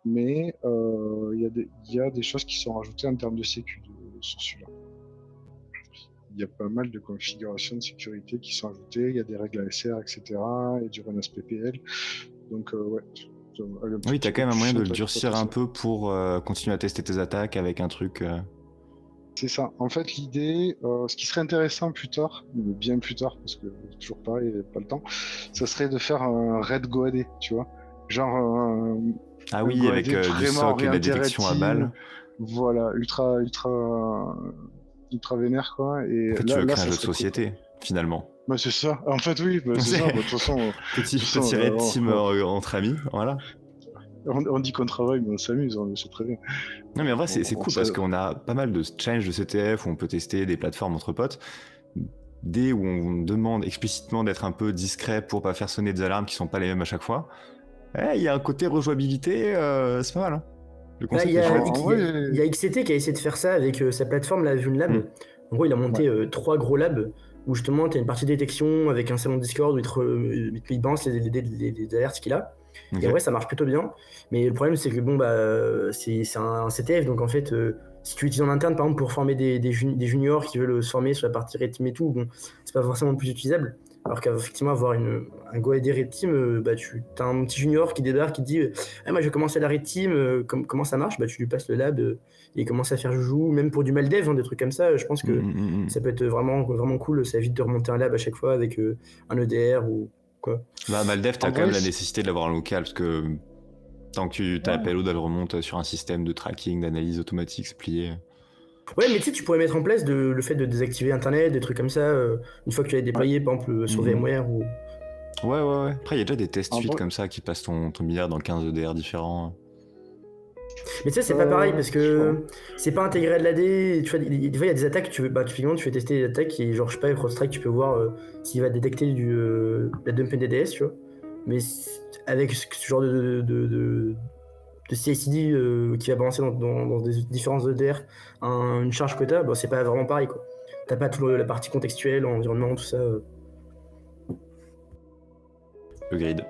mais il y a des choses qui sont rajoutées en termes de sécu sur celui-là. Il y a pas mal de configurations de sécurité qui sont ajoutées, il y a des règles ASR, etc., et du run SPPL. Donc, ouais. Oui, t'as quand même un moyen de le durcir un peu pour continuer à tester tes attaques avec un truc. C'est ça. En fait, l'idée, ce qui serait intéressant plus tard, mais bien plus tard, parce que toujours pareil, il n'y a pas le temps, ça serait de faire un raid GoAD, tu vois. Genre. Ah oui, avec du SOC et de la détection à balles. Voilà, ultra vénère, quoi. Et en fait, tu veux créer un jeu de société, finalement. Bah, c'est ça. En fait, oui, c'est ça. De toute façon. Petit raid team entre amis, voilà. On dit qu'on travaille, mais on s'amuse, c'est très bien. Non, mais en vrai, c'est cool parce qu'on a pas mal de challenges de CTF où on peut tester des plateformes entre potes. Dès où on demande explicitement d'être un peu discret pour pas faire sonner des alarmes qui sont pas les mêmes à chaque fois. Il y a un côté rejouabilité, c'est pas mal. Hein. Il y a XCT qui a essayé de faire ça avec sa plateforme, la VunLab. En gros, il a monté 3 gros labs où justement tu as une partie détection avec un salon Discord où il balance les alertes qu'il a. Okay. Et en vrai, ça marche plutôt bien. Mais le problème, c'est que bon, c'est un CTF, donc en fait, si tu l'utilises en interne, par exemple, pour former des juniors qui veulent se former sur la partie Red Team et tout, bon, c'est pas forcément le plus utilisable. Alors qu'effectivement, avoir un GoAD Red Team, tu as un petit junior qui débarque, qui te dit moi je vais commencer la Red Team, comment ça marche, tu lui passes le lab et il commence à faire joujou, même pour du maldev, des trucs comme ça. Je pense que ça peut être vraiment, vraiment cool. Ça évite de remonter un lab à chaque fois avec un EDR ou quoi. Maldev, tu as quand même la nécessité de l'avoir en local parce que tant que ta payload elle remonte sur un système de tracking, d'analyse automatique, c'est plié. Ouais, mais tu sais, tu pourrais mettre en place le fait de désactiver Internet, des trucs comme ça, une fois que tu l'as déployé, par exemple, sur VMware ou... Ouais. Après, il y a déjà des test En suites vrai- comme ça qui passent ton milliard dans 15 EDR différents. Mais tu sais, c'est pas pareil parce je que c'est pas intégré à de l'AD. Tu vois, des fois, il y a des attaques, typiquement, tu fais tester des attaques et genre, je sais pas, CrowdStrike, tu peux voir s'il va détecter la dump NDDS, tu vois. Mais avec ce genre de CI/CD qui va balancer dans des différents EDR une charge quota, bah, c'est pas vraiment pareil, quoi. T'as pas toute la partie contextuelle, environnement, tout ça. Le grid.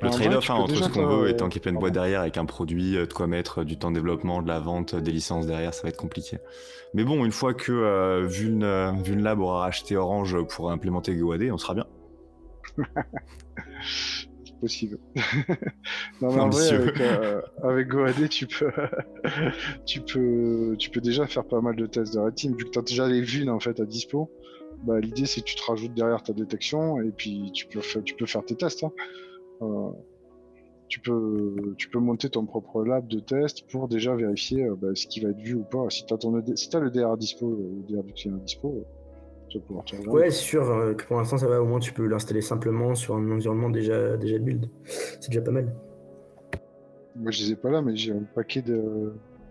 Le En vrai, trade-off tu peux entre déjà ce qu'on veut et tant qu'il y a plein de boîtes pardon. derrière avec un produit, de quoi mettre du temps de développement, de la vente, des licences derrière, ça va être compliqué. Mais bon, une fois que VulnLab aura racheté Orange pour implémenter GoAD, on sera bien. C'est possible. Non, mais en vrai, Ambitieux. avec GoAD, tu peux déjà faire pas mal de tests de Red Team. Vu que tu as déjà les vues en fait, à dispo, bah, l'idée c'est que tu te rajoutes derrière ta détection et puis tu peux faire tes tests. Hein. Tu peux monter ton propre lab de test pour déjà vérifier ce qui va être vu ou pas. Si tu as le DR dispo, le DR du client dispo, tu vas pouvoir te regarder. Ouais, c'est sûr que pour l'instant, ça va. Au moins, tu peux l'installer simplement sur un environnement déjà build. C'est déjà pas mal. Moi, je les ai pas là, mais j'ai un paquet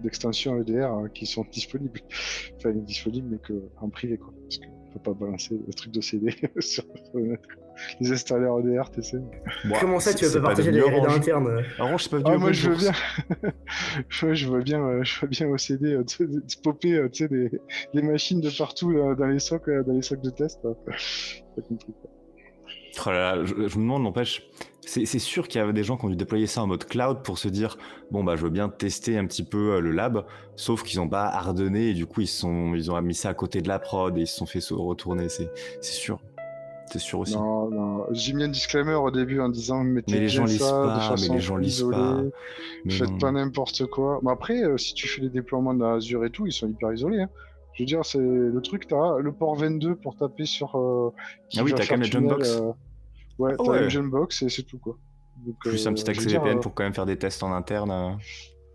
d'extensions EDR qui sont disponibles. Enfin, disponibles, mais en privé, quoi. Parce qu'on peut pas balancer le truc de CD sur Internet, quoi. Les installeurs EDR, tu sais. Bon, Comment ça, tu vas c'est pas partager devenu des RD Orange. internes Orange, c'est pas venu Ah, moi, open je veux source. bien. Ouais, je vois bien au CD tu sais, de popper tu sais, des machines de partout dans les socs de test. Pas compris, quoi. Oh là là, je me demande, n'empêche, c'est sûr qu'il y avait des gens qui ont dû déployer ça en mode cloud pour se dire, bon bah je veux bien tester un petit peu le lab, sauf qu'ils n'ont pas hardené et du coup ils ont mis ça à côté de la prod et ils se sont fait retourner, c'est sûr aussi. Non, j'ai mis un disclaimer au début en disant mettez Mais les gens bien lisent ça de pas, mais façon les gens lisent pas, isolée, mais faites pas non. n'importe quoi. Mais après, si tu fais les déploiements dans Azure et tout, ils sont hyper isolés. Hein. Je veux dire, c'est le truc, t'as le port 22 pour taper sur Ah qui oui, va t'as quand faire même la tunnel. Jumpbox. Ouais, Ah t'as une ouais, Genbox et c'est tout quoi. Donc, juste un petit je veux accès dire, VPN pour quand même faire des tests en interne. alors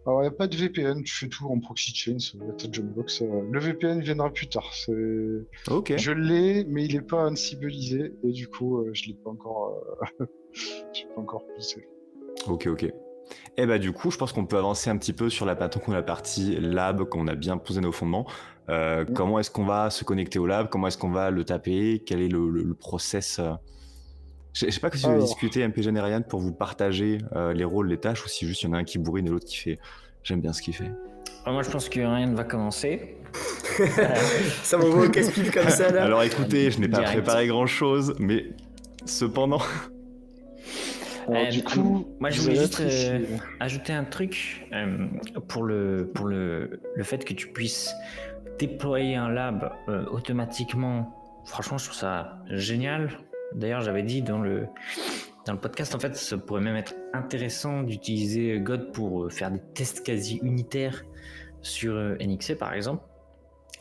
il n'y a pas de VPN, tu fais tout en proxy chain sur ta Genbox. Le VPN viendra plus tard. Ok. Je l'ai, mais il est pas uncivilisé et du coup, je l'ai pas encore, je l'ai pas encore poussé. Ok. Et bah du coup, je pense qu'on peut avancer un petit peu sur la partie lab, qu'on a bien posé nos fondements. Comment est-ce qu'on va se connecter au lab? Comment est-ce qu'on va le taper? Quel est le process? Je sais pas si vous avez Alors. discuté MPGen et Ryan pour vous partager les rôles, les tâches, ou si juste il y en a un qui bourrine et l'autre qui fait j'aime bien ce qu'il fait. Moi, je pense que rien ne va commencer. Ça m'envoie au casse-pipe comme ça, là. Alors écoutez, je n'ai pas Direct. préparé grand-chose, mais cependant... Alors, du coup, moi je vous voulais allez juste être ici. ajouter un truc pour le fait que tu puisses déployer un lab automatiquement. Franchement, je trouve ça génial. D'ailleurs, j'avais dit dans le podcast, en fait, ça pourrait même être intéressant d'utiliser God pour faire des tests quasi unitaires sur NXC par exemple.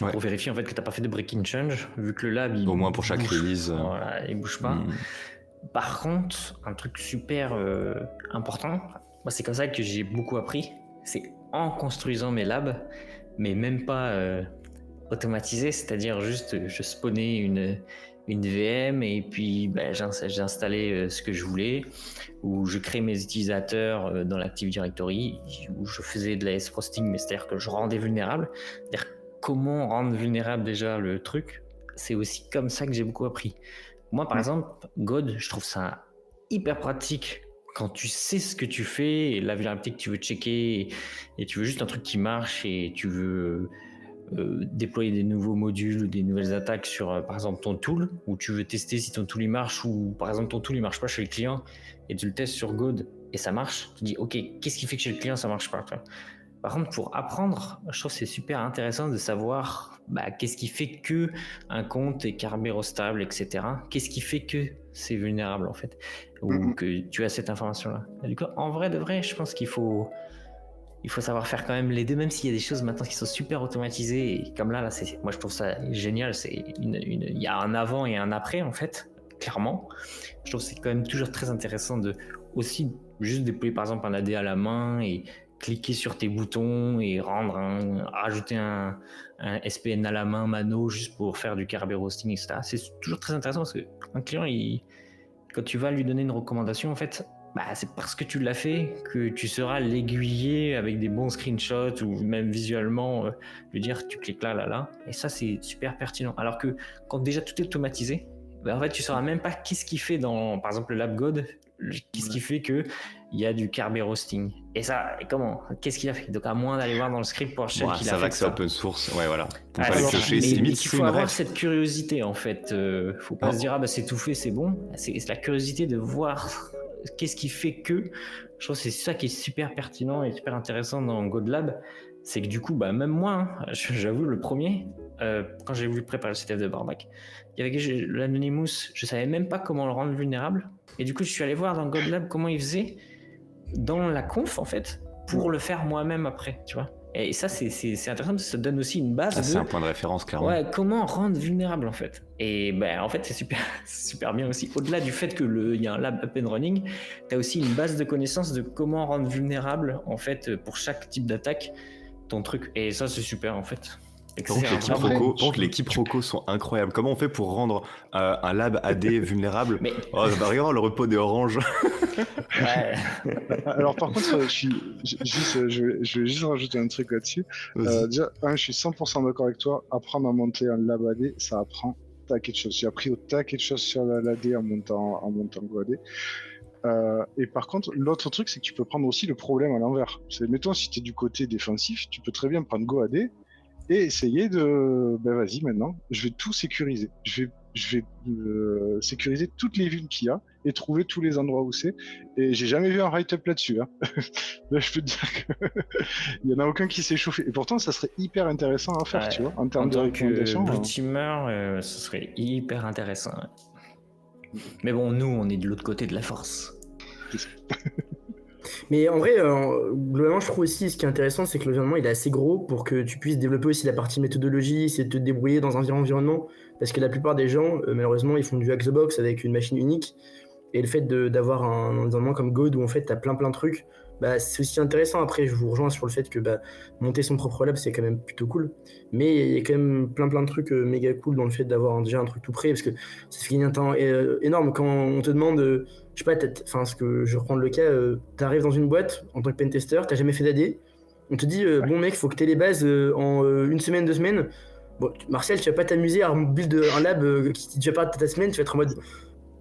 Ouais. Pour vérifier en fait que tu n'as pas fait de breaking change, vu que le lab il Au moins pour chaque bouge, release. voilà, il bouge pas. Par contre, un truc super important, moi c'est comme ça que j'ai beaucoup appris, c'est en construisant mes labs, mais même pas automatisé, c'est-à-dire juste je spawnais une VM et puis j'ai installé ce que je voulais, ou je crée mes utilisateurs dans l'Active Directory, où je faisais de la S-Frosting, mais c'est-à-dire que je rendais vulnérable. C'est-à-dire comment rendre vulnérable déjà le truc, c'est aussi comme ça que j'ai beaucoup appris. Moi, par exemple, God, je trouve ça hyper pratique quand tu sais ce que tu fais et la vulnérabilité que tu veux checker et tu veux juste un truc qui marche et tu veux déployer des nouveaux modules ou des nouvelles attaques sur, par exemple, ton tool, ou tu veux tester si ton tool il marche, ou par exemple ton tool il marche pas chez le client et tu le testes sur God et ça marche. Tu te dis, ok, qu'est-ce qui fait que chez le client ça marche pas? Par contre, pour apprendre, je trouve que c'est super intéressant de savoir qu'est-ce qui fait que un compte est Kerberos stable, etc. Qu'est-ce qui fait que c'est vulnérable en fait, ou que tu as cette information-là. Et du coup, en vrai de vrai, je pense qu'il faut savoir faire quand même les deux, même s'il y a des choses maintenant qui sont super automatisées. Et comme là, moi je trouve ça génial. Il y a un avant et un après en fait, clairement. Je trouve que c'est quand même toujours très intéressant de aussi juste déployer par exemple un AD à la main et cliquer sur tes boutons et rajouter un SPN à la main, mano, juste pour faire du Kerber roasting, etc. C'est toujours très intéressant parce qu'un client, quand tu vas lui donner une recommandation, en fait, c'est parce que tu l'as fait que tu sauras l'aiguiller avec des bons screenshots ou même visuellement lui dire tu cliques là. Et ça, c'est super pertinent. Alors que quand déjà tout est automatisé, en fait, tu sauras même pas qu'est-ce qu'il fait dans, par exemple, le LabGod, qu'est-ce qui fait qu'il y a du Kerber roasting. Et ça, comment? Qu'est-ce qu'il a fait? Donc, à moins d'aller voir dans le script PowerShell qu'il a fait. Ça va que c'est open source, ouais, voilà. Il faut avoir cette curiosité, en fait. Faut pas se dire, c'est tout fait, c'est bon. C'est la curiosité de voir qu'est-ce qui fait que. Je trouve que c'est ça qui est super pertinent et super intéressant dans GodeLab. C'est que du coup, même moi, j'avoue, le premier, quand j'ai voulu préparer le CTF de Barbac, il y avait l'Anonymous, je savais même pas comment le rendre vulnérable. Et du coup, je suis allé voir dans GodeLab comment il faisait dans la conf, en fait, pour le faire moi-même après, tu vois. Et ça, c'est intéressant parce que ça donne aussi une base. C'est un point de référence, clairement. Ouais, comment rendre vulnérable, en fait. Et en fait, c'est super bien aussi. Au-delà du fait qu'il y a un lab up and running, tu as aussi une base de connaissances de comment rendre vulnérable, en fait, pour chaque type d'attaque, ton truc. Et ça, c'est super, en fait. Par contre, les quiproquos sont incroyables. Comment on fait pour rendre un lab AD vulnérable? Regarde le repos des oranges. Ouais. Alors par contre, je vais juste rajouter un truc là-dessus. Déjà, je suis 100% d'accord avec toi. Apprendre à monter un lab AD, ça apprend taquet de choses. J'ai appris au taquet de choses sur l'AD en montant GoAD. Et par contre, l'autre truc, c'est que tu peux prendre aussi le problème à l'envers. Mettons, si tu es du côté défensif, tu peux très bien prendre GoAD et essayer de, vas-y maintenant, je vais tout sécuriser. Je vais sécuriser toutes les villes qu'il y a et trouver tous les endroits où c'est. Et j'ai jamais vu un write-up là-dessus. Là, je peux te dire qu'il y en a aucun qui s'est chauffé. Et pourtant, ça serait hyper intéressant à faire, tu vois, en termes de recommandation. Blue Teamer, ce serait hyper intéressant. Mais bon, nous, on est de l'autre côté de la force. Mais en vrai, globalement, je trouve aussi ce qui est intéressant, c'est que l'environnement il est assez gros pour que tu puisses développer aussi la partie méthodologie, essayer de te débrouiller dans un environnement. Parce que la plupart des gens, malheureusement, ils font du hack the box avec une machine unique. Et le fait d'avoir un environnement comme God où en fait tu as plein de trucs, c'est aussi intéressant. Après, je vous rejoins sur le fait que monter son propre lab, c'est quand même plutôt cool. Mais il y a quand même plein de trucs méga cool dans le fait d'avoir déjà un truc tout prêt. Parce que ça fait un temps énorme quand on te demande, je sais pas, ce que je reprends le cas, t'arrives dans une boîte en tant que pentester, t'as jamais fait d'AD. On te dit, bon mec, faut que t'aies les bases en une semaine, 2 semaines. Bon, Martial, tu vas pas t'amuser à build un lab qui dit déjà pas ta semaine, tu vas être en mode.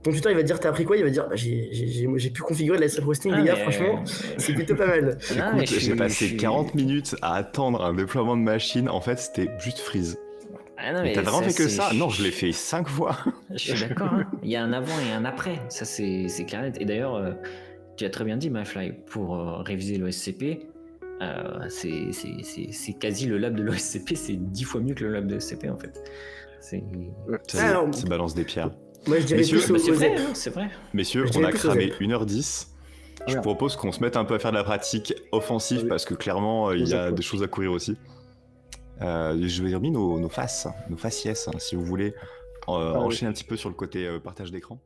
Ton tuteur il va te dire t'as appris quoi? Il va te dire j'ai pu configurer de la self-hosting, les gars, franchement, c'est plutôt pas mal. Écoute, j'ai passé 40 minutes à attendre un déploiement de machine, en fait c'était juste freeze. Mais t'as vraiment fait que ça? Non, je l'ai fait 5 fois. Je suis d'accord, hein. Il y a un avant et un après, ça c'est clair. Et d'ailleurs, tu as très bien dit, MyFly, pour réviser l'OSCP, c'est quasi le lab de l'OSCP, c'est 10 fois mieux que le lab de SCP en fait. C'est balance des pierres. Moi je dirais c'est vrai. Messieurs, on a cramé 1h10. Je propose qu'on se mette un peu à faire de la pratique offensive parce que clairement il y a des choses à courir aussi. Je vais remis nos faciès si vous voulez enchaîner un petit peu sur le côté partage d'écran.